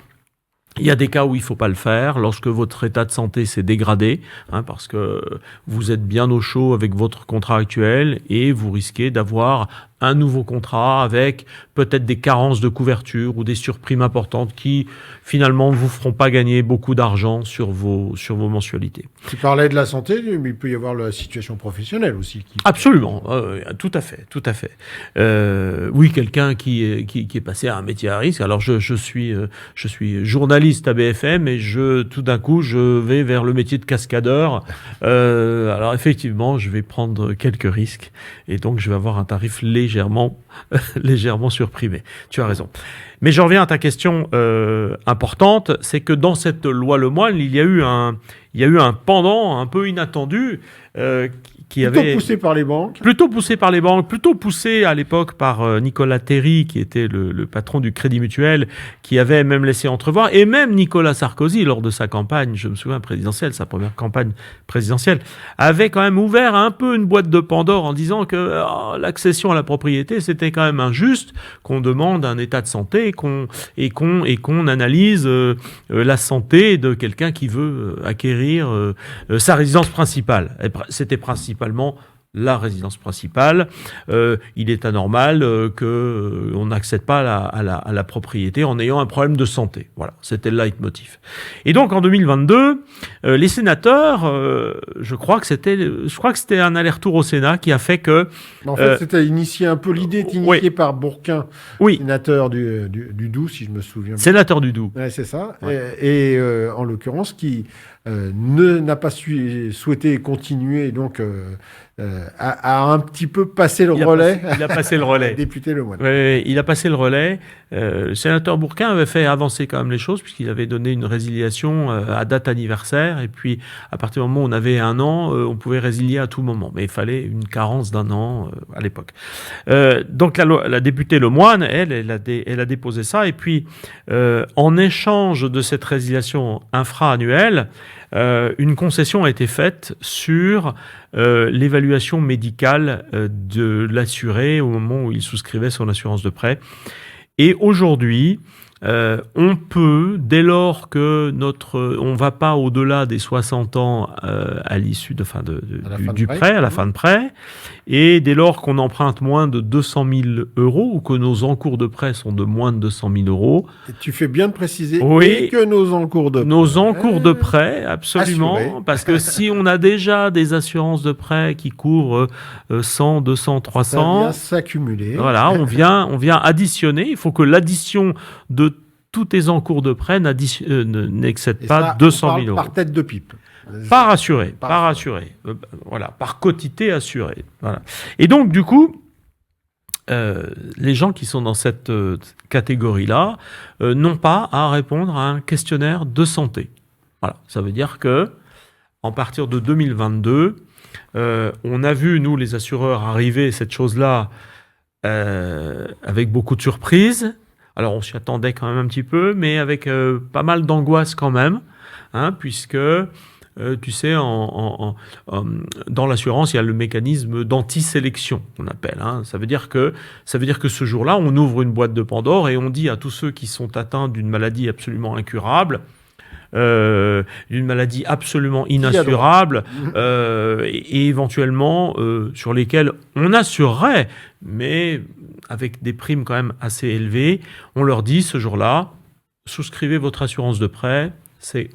Il y a des cas où il ne faut pas le faire, lorsque votre état de santé s'est dégradé, parce que vous êtes bien au chaud avec votre contrat actuel et vous risquez d'avoir un nouveau contrat avec peut-être des carences de couverture ou des surprimes importantes qui, finalement, ne vous feront pas gagner beaucoup d'argent sur vos mensualités. Tu parlais de la santé, mais il peut y avoir la situation professionnelle aussi. Absolument, tout à fait. Oui, quelqu'un qui est passé à un métier à risque. Alors, je suis journaliste à BFM et tout d'un coup, je vais vers le métier de cascadeur. Alors, effectivement, je vais prendre quelques risques et donc je vais avoir un tarif légèrement surprimé. Tu as raison. Mais je reviens à ta question importante, c'est que dans cette loi Lemoine, il y a eu un pendant un peu inattendu Plutôt poussé par les banques. Plutôt poussé à l'époque par Nicolas Terry, qui était le patron du Crédit Mutuel, qui avait même laissé entrevoir, et même Nicolas Sarkozy, lors de sa campagne, je me souviens, présidentielle, sa première campagne présidentielle, avait quand même ouvert un peu une boîte de Pandore en disant que l'accession à la propriété, c'était quand même injuste, qu'on demande un état de santé et qu'on analyse la santé de quelqu'un qui veut acquérir sa résidence principale. C'était principalement la résidence principale. Il est anormal qu'on n'accède pas à la propriété en ayant un problème de santé. Voilà, c'était le leitmotiv. Et donc en 2022, les sénateurs, je crois que c'était un aller-retour au Sénat qui a fait que... En fait, c'était initié un peu, l'idée est initiée par Bourquin, sénateur du Doubs, si je me souviens bien. Sénateur du Doubs. Ouais, c'est ça. Ouais. Et en l'occurrence, qui n'a pas souhaité continuer, donc a un petit peu passé le relais. Il a passé le relais. Député Lemoine. Oui, il a passé le relais. Le sénateur Bourquin avait fait avancer quand même les choses, puisqu'il avait donné une résiliation à date anniversaire. Et puis, à partir du moment où on avait 1 an, on pouvait résilier à tout moment. Mais il fallait une carence d'1 an à l'époque. Donc, la députée Lemoine, elle a déposé ça. Et puis, en échange de cette résiliation infra-annuelle, une concession a été faite sur l'évaluation médicale de l'assuré au moment où il souscrivait son assurance de prêt. Et aujourd'hui, on peut, dès lors que on va pas au-delà des 60 ans à l'issue du prêt, à la fin de prêt, et dès lors qu'on emprunte moins de 200 000 euros ou que nos encours de prêt sont de moins de 200 000 euros. Et tu fais bien de préciser et que nos encours de prêt, absolument, assurés. Parce que si on a déjà des assurances de prêt qui couvrent 100, 200, 300, ça vient s'accumuler. Voilà, on vient additionner. Il faut que l'addition de tous tes encours de prêt n'excède pas 200 000 euros. Par tête de pipe. Par assuré. Voilà, par quotité assurée. Voilà. Et donc, du coup, les gens qui sont dans cette catégorie-là n'ont pas à répondre à un questionnaire de santé. Voilà, ça veut dire que, en partir de 2022, on a vu, nous, les assureurs, arriver cette chose-là avec beaucoup de surprises. Alors, on s'y attendait quand même un petit peu, mais avec pas mal d'angoisse quand même, puisque, tu sais, dans l'assurance, il y a le mécanisme d'anti-sélection, qu'on appelle. Ça veut dire que ce jour-là, on ouvre une boîte de Pandore et on dit à tous ceux qui sont atteints d'une maladie absolument incurable, d'une maladie absolument inassurable, et éventuellement sur lesquels on assurerait, mais avec des primes quand même assez élevées, on leur dit ce jour-là, souscrivez votre assurance de prêt, c'est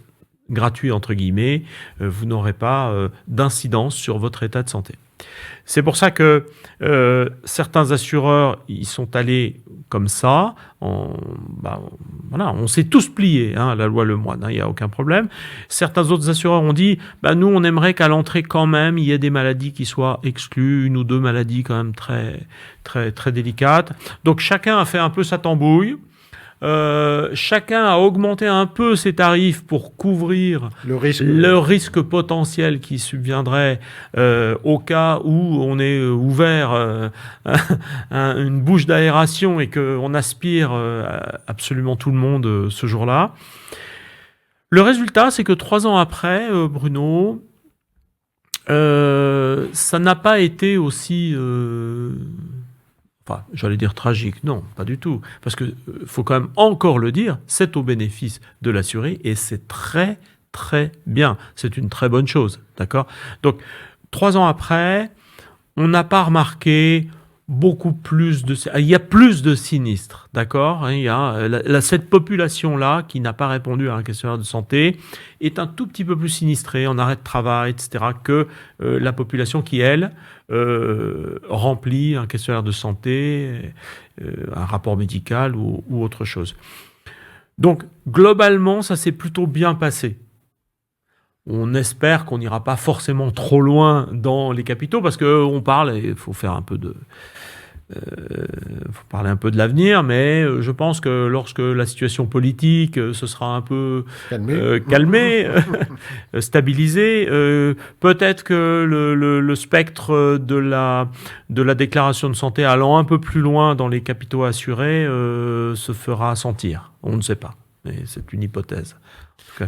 gratuit entre guillemets, vous n'aurez pas d'incidence sur votre état de santé. C'est pour ça que certains assureurs, ils sont allés comme ça. Voilà, on s'est tous pliés à la loi Lemoine, il n'y a aucun problème. Certains autres assureurs ont dit, nous, on aimerait qu'à l'entrée, quand même, il y ait des maladies qui soient exclues, 1 ou 2 maladies quand même très, très, très délicates. Donc, chacun a fait un peu sa tambouille. Chacun a augmenté un peu ses tarifs pour couvrir le risque potentiel qui subviendrait au cas où on est ouvert une bouche d'aération et qu'on aspire absolument tout le monde ce jour-là. Le résultat, c'est que 3 ans après, Bruno, ça n'a pas été aussi... j'allais dire tragique, non, pas du tout. Parce que faut quand même encore le dire, c'est au bénéfice de l'assuré et c'est très, très bien. C'est une très bonne chose, d'accord ? Donc, 3 ans après, on n'a pas remarqué beaucoup plus de... Il y a plus de sinistres, d'accord ? Il y a cette population-là qui n'a pas répondu à un questionnaire de santé est un tout petit peu plus sinistrée en arrêt de travail, etc., que la population qui, elle, remplit un questionnaire de santé, un rapport médical ou autre chose. Donc, globalement, ça s'est plutôt bien passé. On espère qu'on n'ira pas forcément trop loin dans les capitaux, parce qu'on parle, et il faut faire un peu de... faut parler un peu de l'avenir, mais je pense que lorsque la situation politique se sera un peu calmée, stabilisée, peut-être que le spectre de la déclaration de santé allant un peu plus loin dans les capitaux assurés se fera sentir. On ne sait pas, mais c'est une hypothèse.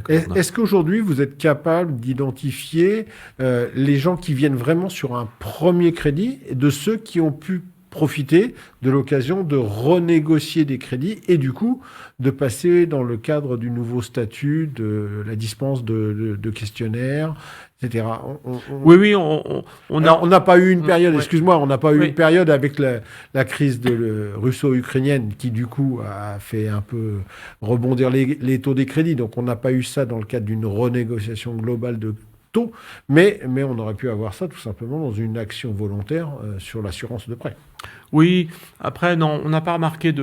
Est-ce qu'aujourd'hui, vous êtes capable d'identifier les gens qui viennent vraiment sur un premier crédit et de ceux qui ont pu profiter de l'occasion de renégocier des crédits et du coup de passer dans le cadre du nouveau statut de la dispense de questionnaires, etc. Oui, on n'a pas eu une période, excuse-moi, on n'a pas eu une période avec la crise russo-ukrainienne qui du coup a fait un peu rebondir les taux des crédits. Donc on n'a pas eu ça dans le cadre d'une renégociation globale de taux, mais on aurait pu avoir ça tout simplement dans une action volontaire sur l'assurance de prêt. Oui, après non, on n'a pas remarqué.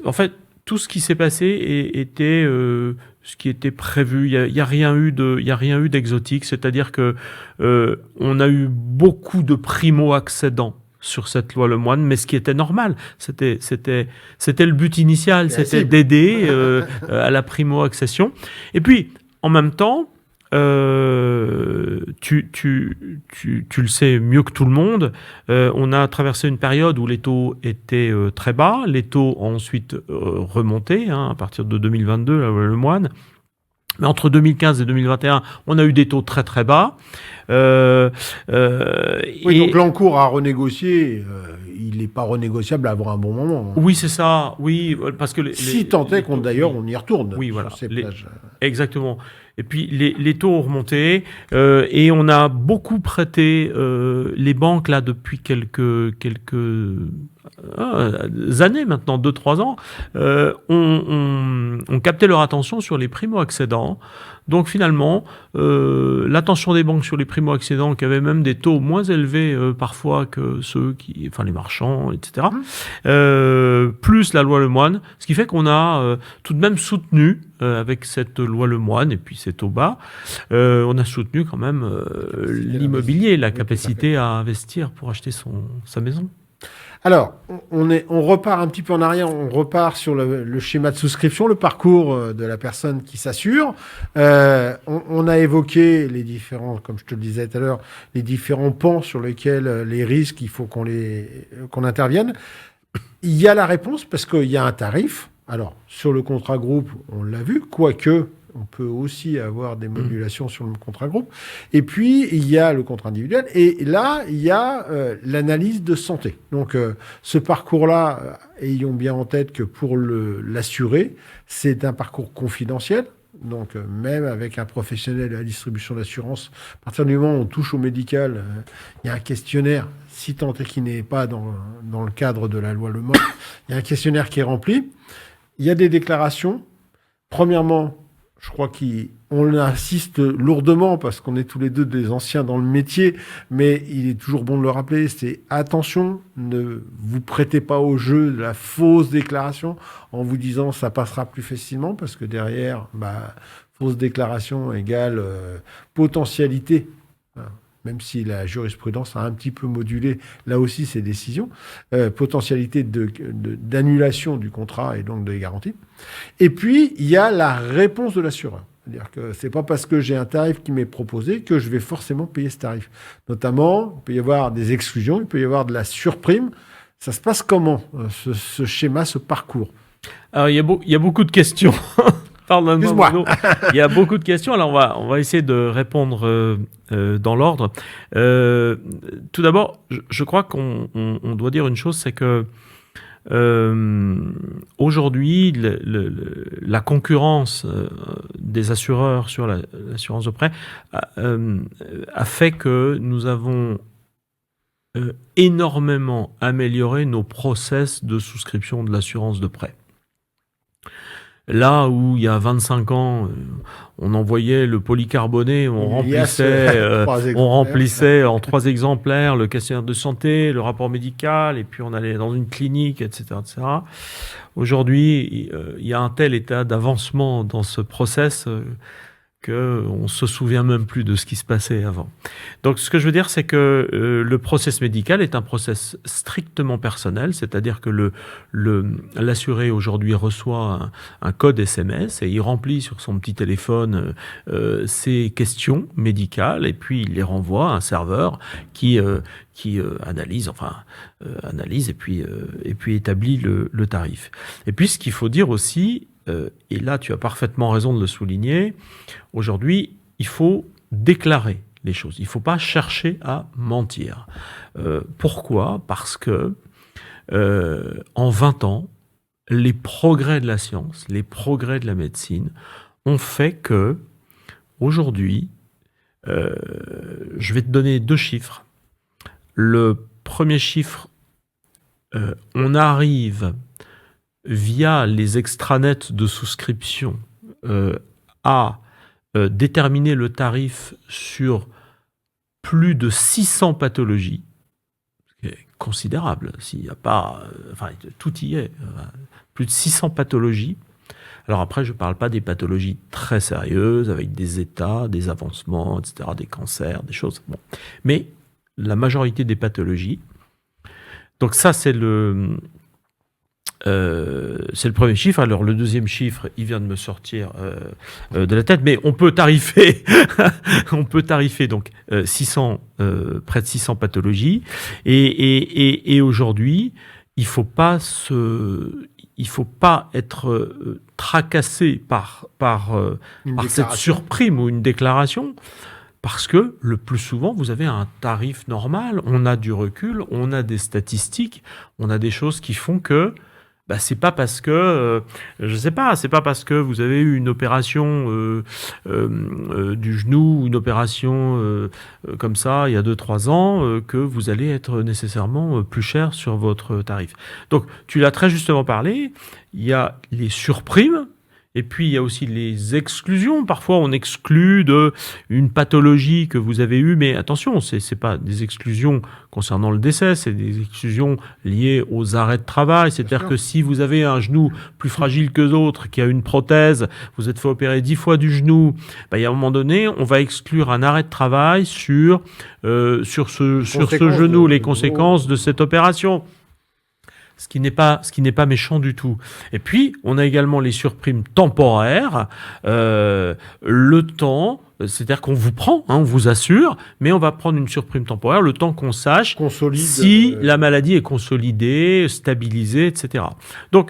En fait, tout ce qui s'est passé était ce qui était prévu. Il y a rien eu d'exotique. C'est-à-dire que on a eu beaucoup de primo-accédants sur cette loi Lemoine, mais ce qui était normal, c'était le but initial, c'était d'aider à la primo-accession. Et puis, en même temps, tu le sais mieux que tout le monde, on a traversé une période où les taux étaient très bas, les taux ont ensuite remonté à partir de 2022, le Lemoine. Mais entre 2015 et 2021, on a eu des taux très très bas. Donc l'encours à renégocier, il n'est pas renégociable avant un bon moment. Oui, c'est ça. Oui, parce que si tant est qu'on d'ailleurs on y retourne. Oui, voilà. Sur ces plages. Exactement. Et puis les taux ont remonté et on a beaucoup prêté les banques là depuis quelques années maintenant, 2-3 ans, ont capté leur attention sur les primo-accédants. Donc finalement, l'attention des banques sur les primo-accédants qui avaient même des taux moins élevés parfois que ceux les marchands, etc. Plus la loi Lemoine, ce qui fait qu'on a tout de même soutenu avec cette loi Lemoine et puis ces taux bas, on a soutenu quand même l'immobilier, la capacité à investir pour acheter sa maison. Alors, on repart un petit peu en arrière, on repart sur le schéma de souscription, le parcours de la personne qui s'assure. On a évoqué les différents, comme je te le disais tout à l'heure, les différents pans sur lesquels les risques, il faut qu'on intervienne. Il y a la réponse parce qu'il y a un tarif. Alors, sur le contrat groupe, on l'a vu, quoique on peut aussi avoir des modulations sur le contrat groupe. Et puis, il y a le contrat individuel. Et là, il y a l'analyse de santé. Donc, ce parcours-là, ayons bien en tête que pour l'assuré, c'est un parcours confidentiel. Donc, même avec un professionnel de la distribution d'assurance, à partir du moment où on touche au médical, il y a un questionnaire, si tant est qu'il n'est pas dans le cadre de la loi Le Mans, il y a un questionnaire qui est rempli. Il y a des déclarations. Premièrement, je crois qu'on insiste lourdement parce qu'on est tous les deux des anciens dans le métier, mais il est toujours bon de le rappeler, c'est attention, ne vous prêtez pas au jeu de la fausse déclaration en vous disant ça passera plus facilement parce que derrière, fausse déclaration égale potentialité. Même si la jurisprudence a un petit peu modulé, là aussi, ces décisions, potentialité d'annulation du contrat et donc de garantie. Et puis, il y a la réponse de l'assureur. C'est-à-dire que c'est pas parce que j'ai un tarif qui m'est proposé que je vais forcément payer ce tarif. Notamment, il peut y avoir des exclusions, il peut y avoir de la surprime. Ça se passe comment, ce schéma, ce parcours? Alors, il y a beaucoup de questions. Pardonne-moi, Bruno. Il y a beaucoup de questions. Alors, on va essayer de répondre dans l'ordre. Tout d'abord, je crois qu'on doit dire une chose, c'est que aujourd'hui, la concurrence des assureurs sur l'assurance de prêt a fait que nous avons énormément amélioré nos process de souscription de l'assurance de prêt. Là où il y a 25 ans, on envoyait le polycarboné, on remplissait en 3 exemplaires le questionnaire de santé, le rapport médical, et puis on allait dans une clinique, etc. etc. Aujourd'hui, il y a un tel état d'avancement dans ce process qu'on ne se souvient même plus de ce qui se passait avant. Donc, ce que je veux dire, c'est que le process médical est un process strictement personnel, c'est-à-dire que l'assuré aujourd'hui reçoit un code SMS et il remplit sur son petit téléphone ses questions médicales et puis il les renvoie à un serveur qui analyse et puis établit le tarif. Et puis, ce qu'il faut dire aussi, et là tu as parfaitement raison de le souligner, aujourd'hui il faut déclarer les choses, il ne faut pas chercher à mentir. Pourquoi ? Parce que en 20 ans, les progrès de la science, les progrès de la médecine ont fait que aujourd'hui, je vais te donner 2 chiffres. Le premier chiffre, on arrive via les extranets de souscription à déterminer le tarif sur plus de 600 pathologies, ce qui est considérable. S'il n'y a pas, tout y est. Plus de 600 pathologies. Alors après, je ne parle pas des pathologies très sérieuses, avec des états, des avancements, etc., des cancers, des choses. Bon. Mais la majorité des pathologies. Donc ça, c'est le premier chiffre. Alors le deuxième chiffre, il vient de me sortir de la tête, mais on peut tarifer, donc 600, près de 600 pathologies. Et aujourd'hui, il faut pas être tracassé par cette surprime ou une déclaration. Parce que le plus souvent, vous avez un tarif normal, on a du recul, on a des statistiques, on a des choses qui font que c'est pas parce que, c'est pas parce que vous avez eu une opération du genou, une opération comme ça il y a 2-3 ans, que vous allez être nécessairement plus cher sur votre tarif. Donc, tu l'as très justement parlé, il y a les surprimes. Et puis, il y a aussi les exclusions. Parfois, on exclut une pathologie que vous avez eue, mais attention, c'est pas des exclusions concernant le décès, c'est des exclusions liées aux arrêts de travail. C'est-à-dire que si vous avez un genou plus fragile que d'autres, qui a une prothèse, vous êtes fait opérer 10 fois du genou, il y a un moment donné, on va exclure un arrêt de travail sur ce genou, les conséquences de cette opération. Ce qui n'est pas méchant du tout. Et puis, on a également les surprimes temporaires. Le temps, c'est-à-dire qu'on vous prend, on vous assure, mais on va prendre une surprime temporaire le temps qu'on sache si la maladie est consolidée, stabilisée, etc. Donc,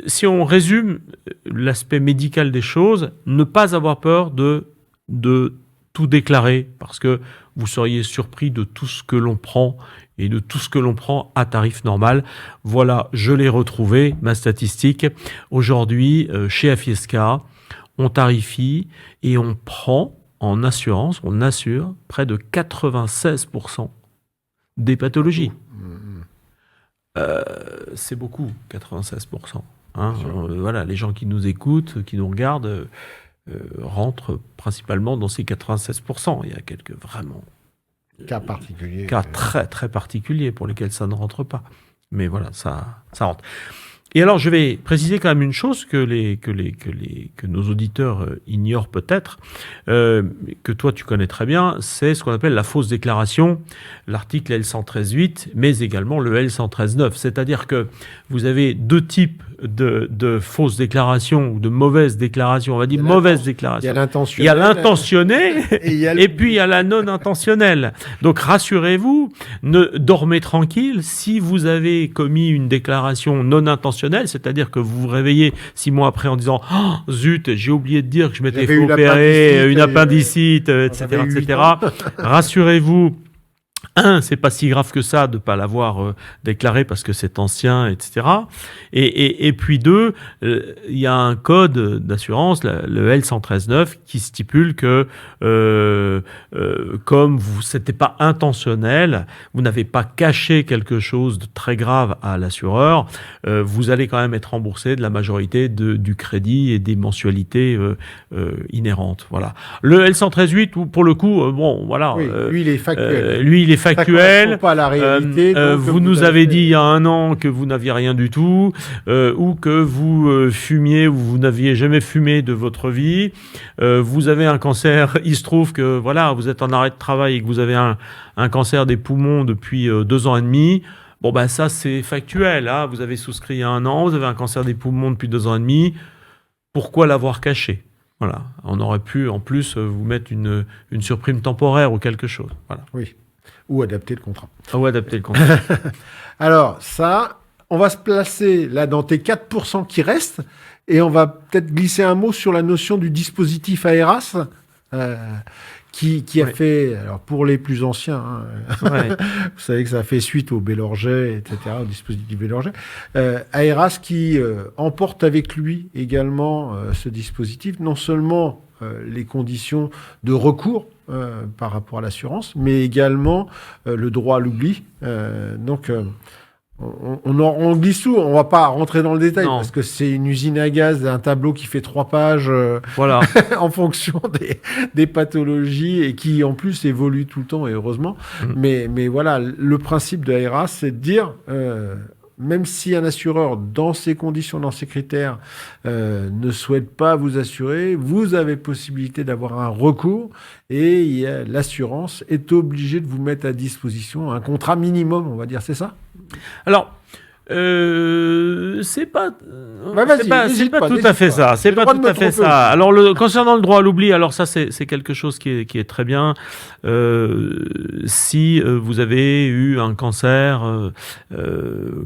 si on résume l'aspect médical des choses, ne pas avoir peur de tout déclarer, parce que vous seriez surpris de tout ce que l'on prend et de tout ce que l'on prend à tarif normal. Voilà, je l'ai retrouvé, ma statistique. Aujourd'hui, chez Afiesca, on tarifie et on prend en assurance, on assure près de 96% des pathologies. C'est beaucoup, 96%. Hein. Voilà, les gens qui nous écoutent, qui nous regardent, rentrent principalement dans ces 96%. Il y a quelques vraiment cas particuliers. Cas très très particuliers pour lesquels ça ne rentre pas. Mais voilà, ça rentre. Et alors, je vais préciser quand même une chose que nos auditeurs ignorent peut-être, que toi tu connais très bien, c'est ce qu'on appelle la fausse déclaration, l'article L113.8, mais également le L113.9. C'est-à-dire que vous avez deux types de fausses déclarations ou de mauvaises déclarations. On va dire mauvaises déclarations. Il y a l'intentionnel et puis il y a la non intentionnelle. Donc rassurez-vous, dormez tranquille. Si vous avez commis une déclaration non intentionnelle, c'est-à-dire que vous vous réveillez 6 mois après en disant « Oh, zut, j'ai oublié de dire que je m'étais fait opérer une appendicite, etc. etc. » Rassurez-vous. C'est pas si grave que ça de pas l'avoir déclaré parce que c'est ancien, etc. Et puis 2, il y a un code d'assurance, le L113.9, qui stipule que comme c'était pas intentionnel, vous n'avez pas caché quelque chose de très grave à l'assureur, vous allez quand même être remboursé de la majorité du crédit et des mensualités inhérentes. Voilà. Le L113.8, pour le coup, bon, voilà. Oui, lui, il est factuel. Lui, il est factuel. Pas à la réalité. Vous nous avez dit il y a 1 an que vous n'aviez rien du tout, ou que vous fumiez ou vous n'aviez jamais fumé de votre vie. Vous avez un cancer. Il se trouve que voilà, vous êtes en arrêt de travail et que vous avez un cancer des poumons depuis 2 ans et demi. Bon ben ça c'est factuel. Hein. Vous avez souscrit il y a 1 an, vous avez un cancer des poumons depuis 2 ans et demi. Pourquoi l'avoir caché? Voilà. On aurait pu en plus vous mettre une surprime temporaire ou quelque chose. Voilà. Oui. Ou adapter le contrat. Ou adapter le contrat. Alors, ça, on va se placer là dans tes 4% qui restent et on va peut-être glisser un mot sur la notion du dispositif AERAS qui a fait, alors pour les plus anciens, vous savez que ça a fait suite au Bélorget, etc., au dispositif Bélorget. AERAS qui emporte avec lui également ce dispositif, non seulement les conditions de recours par rapport à l'assurance, mais également le droit à l'oubli. Donc, on glisse tout. On va pas rentrer dans le détail parce que c'est une usine à gaz, un tableau qui fait 3 pages voilà. en fonction des pathologies et qui, en plus, évolue tout le temps, et heureusement. Mais voilà, le principe de AERAS, c'est de dire... même si un assureur, dans ces conditions, dans ces critères, ne souhaite pas vous assurer, vous avez possibilité d'avoir un recours et l'assurance est obligée de vous mettre à disposition un contrat minimum, on va dire, c'est ça ? Alors, c'est pas tout à fait ça. C'est pas tout à fait ça. Alors, concernant le droit à l'oubli, alors ça, c'est quelque chose qui est très bien. Si vous avez eu un cancer,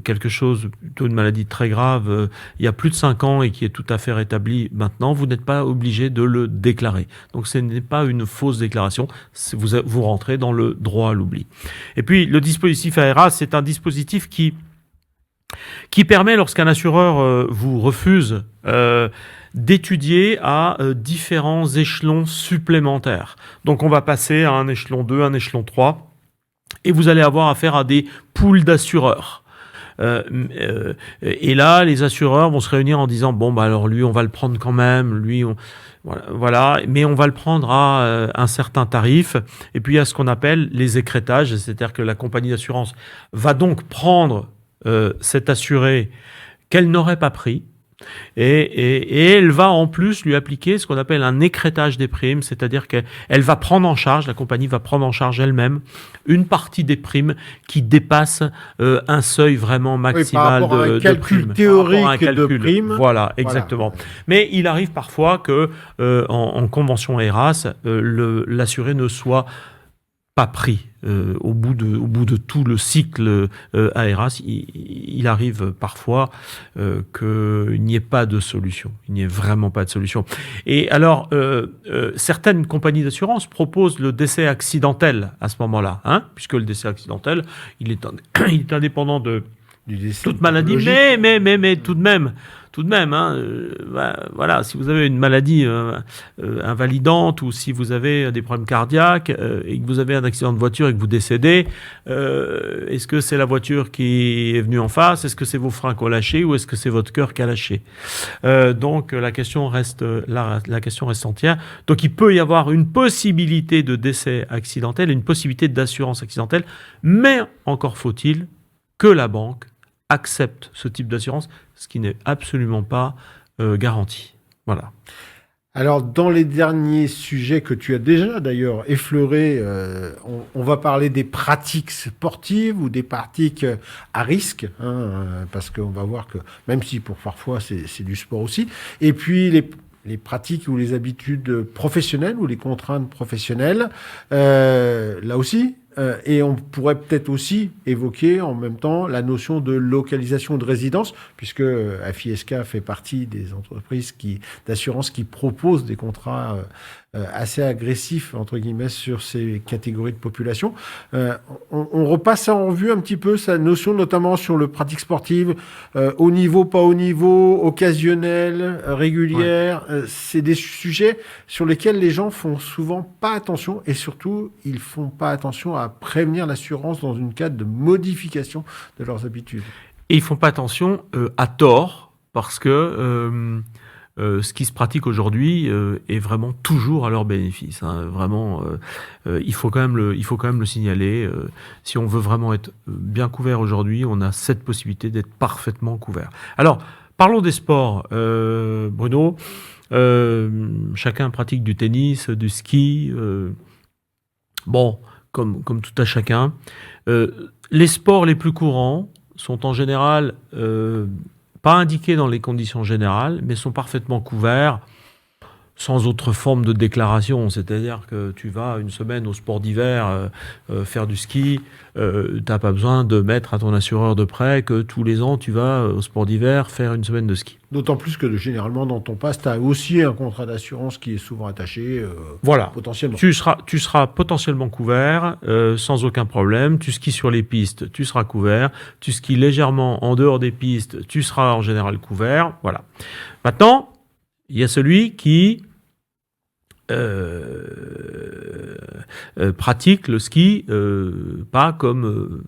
quelque chose, plutôt une maladie très grave, il y a plus de 5 ans et qui est tout à fait rétabli maintenant, vous n'êtes pas obligé de le déclarer. Donc, ce n'est pas une fausse déclaration. Vous rentrez dans le droit à l'oubli. Et puis, le dispositif AERAS, c'est un dispositif qui permet, lorsqu'un assureur vous refuse, d'étudier à différents échelons supplémentaires. Donc on va passer à un échelon 2, un échelon 3, et vous allez avoir affaire à des pools d'assureurs. Et là, les assureurs vont se réunir en disant « Bon, bah alors lui, on va le prendre quand même, lui, voilà, mais on va le prendre à un certain tarif. » Et puis il y a ce qu'on appelle les écrêtages, c'est-à-dire que la compagnie d'assurance va donc prendre cet assuré qu'elle n'aurait pas pris et elle va en plus lui appliquer ce qu'on appelle un écrêtage des primes, c'est-à-dire qu'elle va prendre en charge, la compagnie va prendre en charge elle-même une partie des primes qui dépasse un seuil vraiment maximal par rapport à un calcul théorique de primes. Voilà, exactement. Voilà. Mais il arrive parfois que en convention ERAS, l'assuré ne soit pas pris au bout de tout le cycle AERAS. Il arrive parfois qu'il n'y ait pas de solution. Il n'y ait vraiment pas de solution. Et alors, certaines compagnies d'assurance proposent le décès accidentel à ce moment-là, puisque le décès accidentel, il est indépendant de toute maladie, mais tout de même, tout de même, hein, voilà, si vous avez une maladie invalidante ou si vous avez des problèmes cardiaques et que vous avez un accident de voiture et que vous décédez, est-ce que c'est la voiture qui est venue en face? Est-ce que c'est vos freins qui ont lâché ou est-ce que c'est votre cœur qui a lâché? Donc la question reste entière. Donc il peut y avoir une possibilité de décès accidentel, une possibilité d'assurance accidentelle, mais encore faut-il que la banque accepte ce type d'assurance, ce qui n'est absolument pas garanti. Voilà. Alors, dans les derniers sujets que tu as déjà d'ailleurs effleurés, on va parler des pratiques sportives ou des pratiques à risque, parce qu'on va voir que, même si pour parfois c'est du sport aussi, et puis les pratiques ou les habitudes professionnelles ou les contraintes professionnelles, là aussi. Et on pourrait peut-être aussi évoquer en même temps la notion de localisation de résidence, puisque AFISK fait partie des entreprises d'assurance qui proposent des contrats assez agressifs, entre guillemets, sur ces catégories de population. On repasse en revue un petit peu sa notion, notamment sur le pratique sportive, haut niveau, pas haut niveau, occasionnel, régulière. Ouais. C'est des sujets sur lesquels les gens font souvent pas attention et surtout, ils font pas attention à prévenir l'assurance dans une cadre de modification de leurs habitudes. Et ils font pas attention à tort parce que ce qui se pratique aujourd'hui est vraiment toujours à leur bénéfice. Vraiment, il faut quand même le signaler. Si on veut vraiment être bien couvert aujourd'hui, on a cette possibilité d'être parfaitement couvert. Alors, parlons des sports, Bruno. Chacun pratique du tennis, du ski. Comme tout à chacun. Les sports les plus courants sont en général pas indiqués dans les conditions générales, mais sont parfaitement couverts sans autre forme de déclaration. C'est-à-dire que tu vas une semaine au sport d'hiver faire du ski, t'as pas besoin de mettre à ton assureur de prêt que tous les ans tu vas au sport d'hiver faire une semaine de ski. D'autant plus que généralement dans ton pass, tu as aussi un contrat d'assurance qui est souvent attaché voilà. Potentiellement. Tu seras potentiellement couvert sans aucun problème. Tu skis sur les pistes, tu seras couvert. Tu skis légèrement en dehors des pistes, tu seras en général couvert. Voilà. Maintenant, il y a celui qui pratique le ski pas comme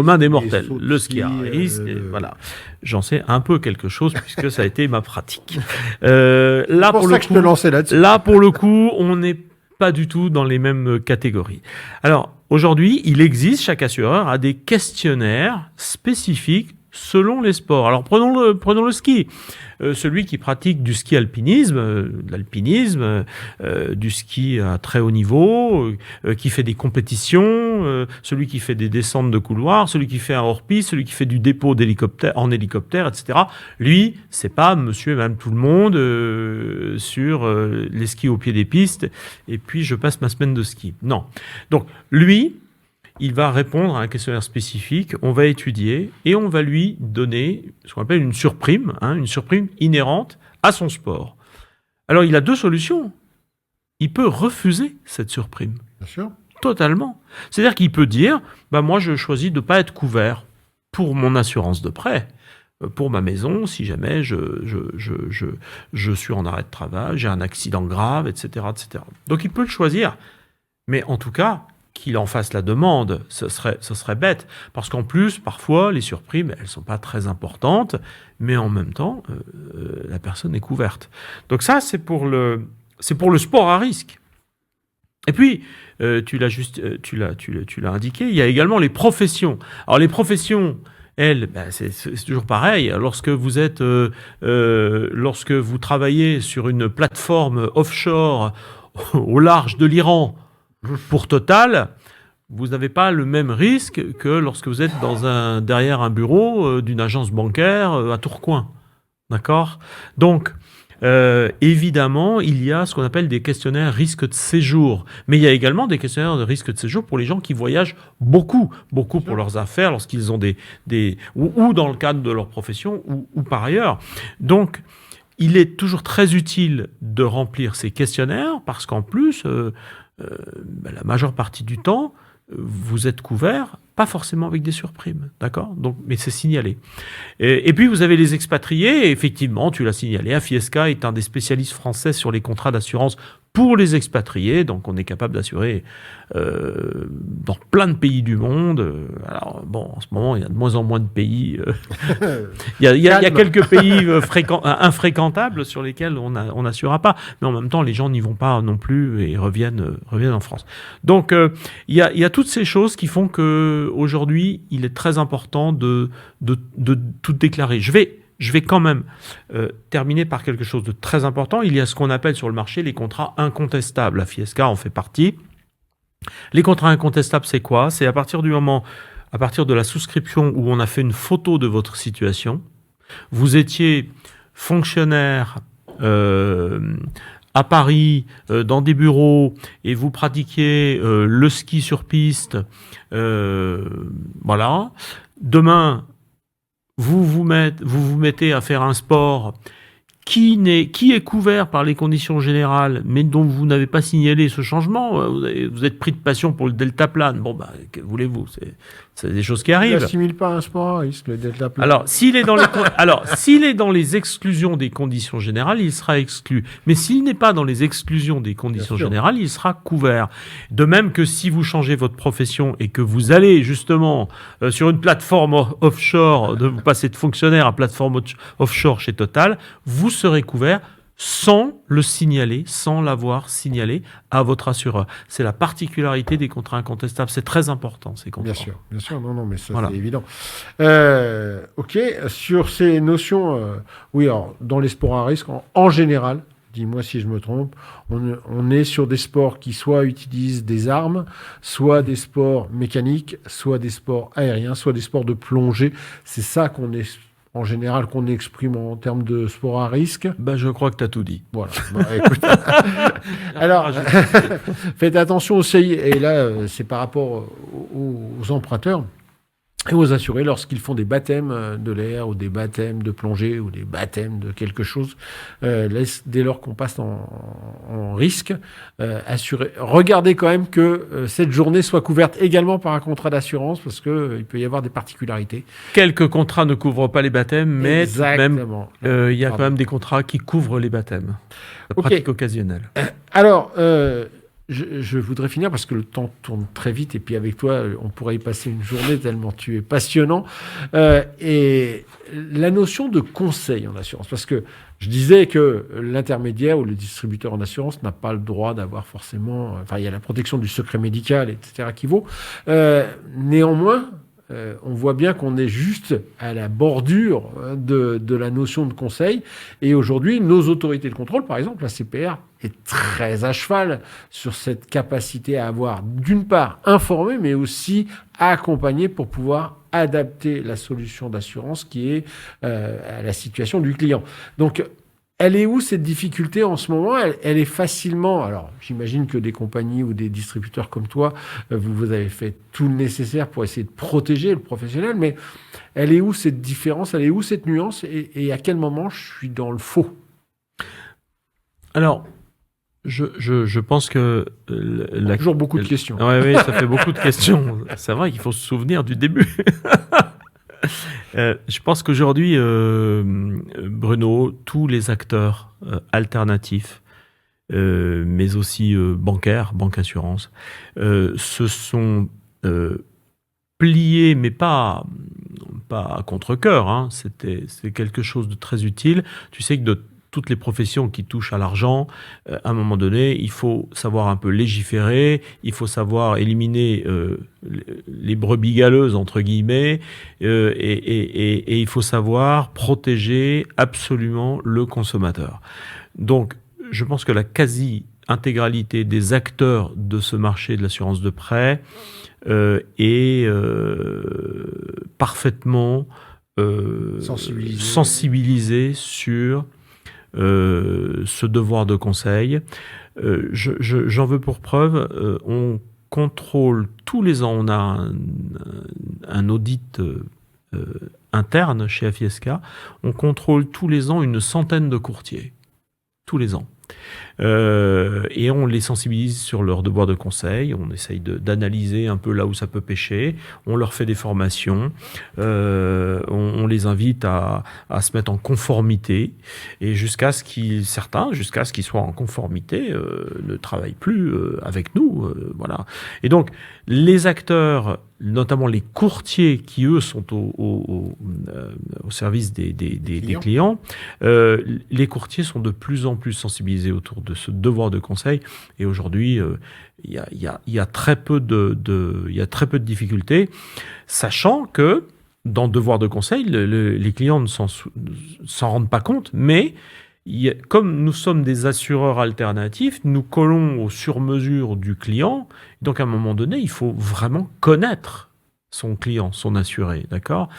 un des mortels. Le ski à risque, voilà. J'en sais un peu quelque chose puisque ça a été ma pratique. Là pour le coup, je te lançais là-dessus. Là pour le coup, on n'est pas du tout dans les mêmes catégories. Alors aujourd'hui, il existe, chaque assureur a des questionnaires spécifiques selon les sports. Alors prenons le ski. Celui qui pratique du ski alpinisme, de l'alpinisme, du ski à très haut niveau, qui fait des compétitions, celui qui fait des descentes de couloirs, celui qui fait un hors-piste, celui qui fait du dépôt en hélicoptère, etc. Lui, c'est pas monsieur et madame tout le monde sur les skis au pied des pistes et puis je passe ma semaine de ski. Non. Donc lui, il va répondre à un questionnaire spécifique, on va étudier et on va lui donner ce qu'on appelle une surprime inhérente à son sport. Alors il a deux solutions. Il peut refuser cette surprime. Bien sûr. Totalement. C'est-à-dire qu'il peut dire, moi je choisis de ne pas être couvert pour mon assurance de prêt, pour ma maison, si jamais je suis en arrêt de travail, j'ai un accident grave, etc., etc. Donc il peut le choisir. Mais en tout cas, qu'il en fasse la demande, ce serait bête. Parce qu'en plus, parfois, les surprimes, elles ne sont pas très importantes, mais en même temps, la personne est couverte. Donc ça, c'est pour le sport à risque. Et puis, tu l'as indiqué, il y a également les professions. Alors les professions, elles, c'est toujours pareil. Lorsque vous travaillez sur une plateforme offshore au large de l'Iran, pour Total, vous n'avez pas le même risque que lorsque vous êtes derrière un bureau d'une agence bancaire à Tourcoing. D'accord ? Donc, évidemment, il y a ce qu'on appelle des questionnaires risque de séjour. Mais il y a également des questionnaires de risque de séjour pour les gens qui voyagent beaucoup pour leurs affaires, lorsqu'ils ont ou dans le cadre de leur profession, ou par ailleurs. Donc, il est toujours très utile de remplir ces questionnaires parce qu'en plus, la majeure partie du temps, vous êtes couvert, pas forcément avec des surprimes, d'accord ? Donc, mais c'est signalé. Et puis, vous avez les expatriés, et effectivement, tu l'as signalé, Fiesca est un des spécialistes français sur les contrats d'assurance pour les expatriés, donc on est capable d'assurer dans plein de pays du monde. Alors, bon, en ce moment, il y a de moins en moins de pays. Il y a quelques pays infréquentables sur lesquels on n'assurera pas, mais en même temps, les gens n'y vont pas non plus et reviennent en France. Donc, il y a toutes ces choses qui font que aujourd'hui, il est très important de tout déclarer. Je vais quand même terminer par quelque chose de très important. Il y a ce qu'on appelle sur le marché les contrats incontestables. La Fiesca en fait partie. Les contrats incontestables, c'est quoi ? C'est à partir de la souscription où on a fait une photo de votre situation. Vous étiez fonctionnaire à Paris, dans des bureaux, et vous pratiquiez le ski sur piste. Voilà. Demain, vous vous mettez à faire un sport qui est couvert par les conditions générales, mais dont vous n'avez pas signalé ce changement. Vous êtes pris de passion pour le deltaplane. Bon, que voulez-vous ? C'est des choses qui arrivent. Il n'assimile pas un sport à risque, le deltaplane. Alors, s'il est dans les exclusions des conditions générales, il sera exclu. Mais s'il n'est pas dans les exclusions des conditions générales, il sera couvert. De même que si vous changez votre profession et que vous allez justement sur une plateforme offshore, vous passez de fonctionnaire à plateforme offshore chez Total, vous serez couvert sans le signaler, sans l'avoir signalé à votre assureur. C'est la particularité des contrats incontestables. C'est très important, ces contrats. Bien sûr, non, mais ça, voilà. C'est évident. Ok, sur ces notions, oui, alors, dans les sports à risque, en général, dis-moi si je me trompe, on est sur des sports qui soit utilisent des armes, soit des sports mécaniques, soit des sports aériens, soit des sports de plongée. C'est ça qu'on est... En général, qu'on exprime en termes de sport à risque. Je crois que tu as tout dit. Voilà. Écoute. Alors, faites attention aussi, et là, c'est par rapport aux emprunteurs et aux assurés lorsqu'ils font des baptêmes de l'air ou des baptêmes de plongée ou des baptêmes de quelque chose. Dès lors qu'on passe en risque, regardez quand même que cette journée soit couverte également par un contrat d'assurance parce qu'il peut y avoir des particularités. Quelques contrats ne couvrent pas les baptêmes, mais exactement. Il y a quand même des contrats qui couvrent les baptêmes. La pratique occasionnelle. Alors, je voudrais finir parce que le temps tourne très vite et puis avec toi, on pourrait y passer une journée tellement tu es passionnant. Et la notion de conseil en assurance, parce que je disais que l'intermédiaire ou le distributeur en assurance n'a pas le droit d'avoir forcément... Enfin, il y a la protection du secret médical, etc. qui vaut. Néanmoins... on voit bien qu'on est juste à la bordure de la notion de conseil. Et aujourd'hui, nos autorités de contrôle, par exemple, la CPR, est très à cheval sur cette capacité à avoir, d'une part, informé, mais aussi accompagné pour pouvoir adapter la solution d'assurance qui est à la situation du client. Donc, elle est où cette difficulté en ce moment ? Elle est facilement... Alors, j'imagine que des compagnies ou des distributeurs comme toi, vous avez fait tout le nécessaire pour essayer de protéger le professionnel, mais elle est où cette différence ? Elle est où cette nuance ? Et à quel moment je suis dans le faux ? Alors, je pense que... Toujours beaucoup de questions. Oui, ça fait beaucoup de questions. C'est vrai qu'il faut se souvenir du début. Je pense qu'aujourd'hui, Bruno, tous les acteurs alternatifs, mais aussi bancaires, banque assurance, se sont pliés, mais pas à contre-cœur. Hein. C'est quelque chose de très utile. Tu sais que de toutes les professions qui touchent à l'argent, à un moment donné, il faut savoir un peu légiférer, il faut savoir éliminer les brebis galeuses, entre guillemets, et il faut savoir protéger absolument le consommateur. Donc, je pense que la quasi-intégralité des acteurs de ce marché de l'assurance de prêt est parfaitement sensibilisé sur ce devoir de conseil. J'en veux pour preuve, on contrôle tous les ans, on a un audit interne chez Fiesca, on contrôle tous les ans une centaine de courtiers. Tous les ans. Et on les sensibilise sur leur devoir de conseil, on essaye d'analyser un peu là où ça peut pêcher, on leur fait des formations, on les invite à se mettre en conformité, et jusqu'à ce qu'ils soient en conformité, ne travaillent plus avec nous. Voilà. Et donc, les acteurs, notamment les courtiers qui, eux, sont au service des clients, les courtiers sont de plus en plus sensibilisés autour de ce devoir de conseil. Et aujourd'hui, il y a très peu de difficultés, sachant que dans le devoir de conseil, les clients ne s'en rendent pas compte, mais comme nous sommes des assureurs alternatifs, nous collons au sur-mesure du client. Donc, à un moment donné, il faut vraiment connaître son client, son assuré, d'accord ?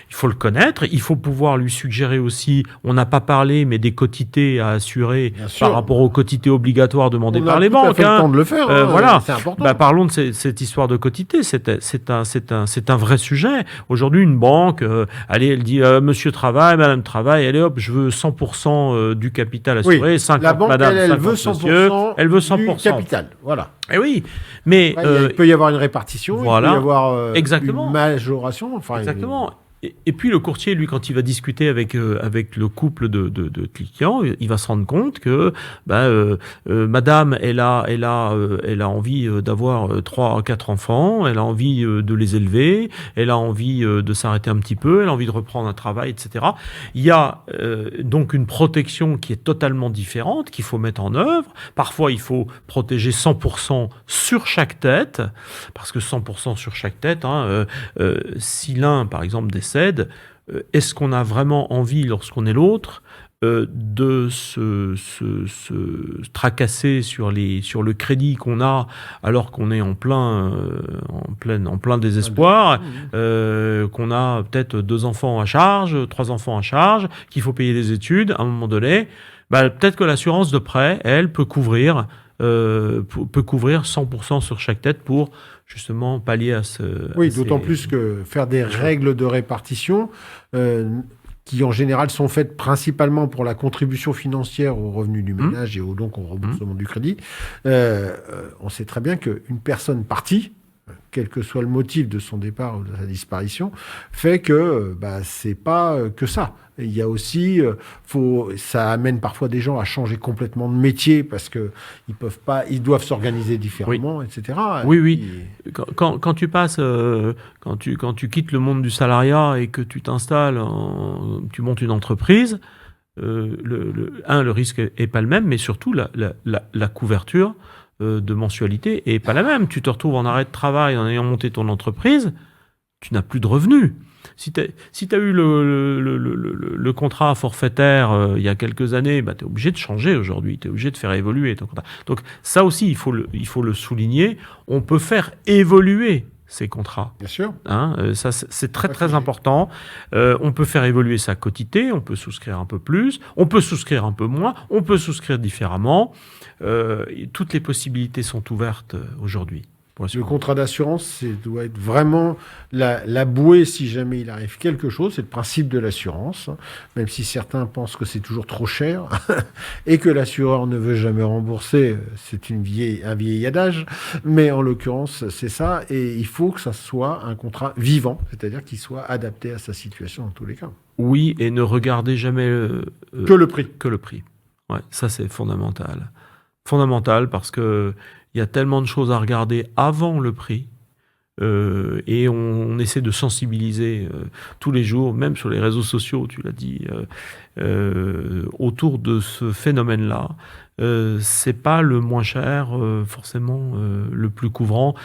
Il faut le connaître, il faut pouvoir lui suggérer aussi, on n'a pas parlé, mais des quotités à assurer par rapport aux quotités obligatoires demandées par les banques. On a tout à fait le temps de le faire, voilà. C'est important. Parlons de cette histoire de quotité, c'est un vrai sujet. Aujourd'hui, une banque, elle dit Monsieur travaille, Madame travaille, allez hop, je veux 100% du capital assuré, 50 la banque, Madame, elle 50 veut monsieur, 100%, elle veut 100% du capital, voilà. Eh oui, mais il peut y avoir une répartition, voilà, il peut y avoir exactement. une majoration. Enfin, exactement. Et puis le courtier, lui, quand il va discuter avec le couple de clients, il va se rendre compte que Madame, elle a envie d'avoir 3 à 4 enfants, elle a envie de les élever, elle a envie de s'arrêter un petit peu, elle a envie de reprendre un travail, etc. Il y a donc une protection qui est totalement différente, qu'il faut mettre en œuvre. Parfois, il faut protéger 100% sur chaque tête, parce que 100% sur chaque tête, si l'un, par exemple, décède, est-ce qu'on a vraiment envie, lorsqu'on est l'autre, de se tracasser sur le crédit qu'on a alors qu'on est en plein désespoir, qu'on a peut-être 2 enfants à charge, 3 enfants à charge, qu'il faut payer des études à un moment donné, peut-être que l'assurance de prêt, elle, peut couvrir 100% sur chaque tête pour justement pallier à ce... Oui, d'autant plus que faire des règles de répartition qui en général sont faites principalement pour la contribution financière aux revenus du ménage et donc au remboursement du crédit, on sait très bien qu'une personne partie, quel que soit le motif de son départ ou de sa disparition, fait que c'est pas que ça. Il y a aussi, ça amène parfois des gens à changer complètement de métier parce que ils doivent s'organiser différemment, etc. Oui. Quand tu passes, quand tu quittes le monde du salariat et que tu t'installes, tu montes une entreprise, le risque est pas le même, mais surtout la couverture de mensualité est pas la même. Tu te retrouves en arrêt de travail en ayant monté ton entreprise, tu n'as plus de revenus. Si tu as eu le contrat forfaitaire il y a quelques années, tu es obligé de changer aujourd'hui, tu es obligé de faire évoluer ton contrat. Donc ça aussi, il faut le souligner, on peut faire évoluer ces contrats. Bien sûr. Ça, c'est très, très important. On peut faire évoluer sa quotité, on peut souscrire un peu plus, on peut souscrire un peu moins, on peut souscrire différemment. Toutes les possibilités sont ouvertes aujourd'hui. Le contrat d'assurance, doit être vraiment la bouée si jamais il arrive quelque chose. C'est le principe de l'assurance, même si certains pensent que c'est toujours trop cher et que l'assureur ne veut jamais rembourser. C'est un vieil adage, mais en l'occurrence, c'est ça. Et il faut que ça soit un contrat vivant, c'est-à-dire qu'il soit adapté à sa situation dans tous les cas. Oui, et ne regardez jamais que le prix. Que le prix. Ouais, ça c'est fondamental. Fondamental parce que il y a tellement de choses à regarder avant le prix et on essaie de sensibiliser tous les jours, même sur les réseaux sociaux, tu l'as dit, autour de ce phénomène-là. C'est pas le moins cher, forcément le plus couvrant.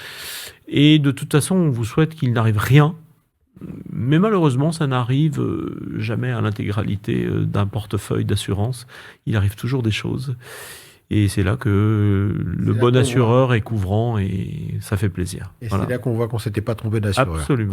Et de toute façon, on vous souhaite qu'il n'arrive rien. Mais malheureusement, ça n'arrive jamais à l'intégralité d'un portefeuille d'assurance. Il arrive toujours des choses. Et c'est là que le bon assureur est couvrant et ça fait plaisir. Et voilà. C'est là qu'on voit qu'on ne s'était pas trompé d'assureur. Absolument.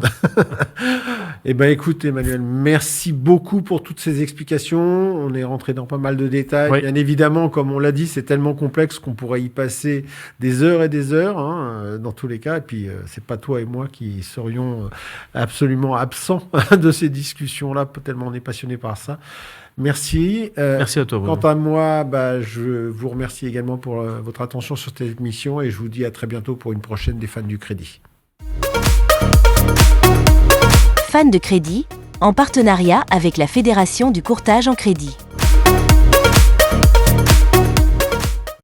Eh ben, écoute, Emmanuel, merci beaucoup pour toutes ces explications. On est rentré dans pas mal de détails. Oui. Bien évidemment, comme on l'a dit, c'est tellement complexe qu'on pourrait y passer des heures et des heures, hein, dans tous les cas. Et puis, c'est pas toi et moi qui serions absolument absents de ces discussions-là, tellement on est passionné par ça. Merci. Merci à toi, Bruno. Quant à moi, je vous remercie également pour votre attention sur cette émission et je vous dis à très bientôt pour une prochaine des fans du crédit. Fans de crédit, en partenariat avec la Fédération du courtage en crédit.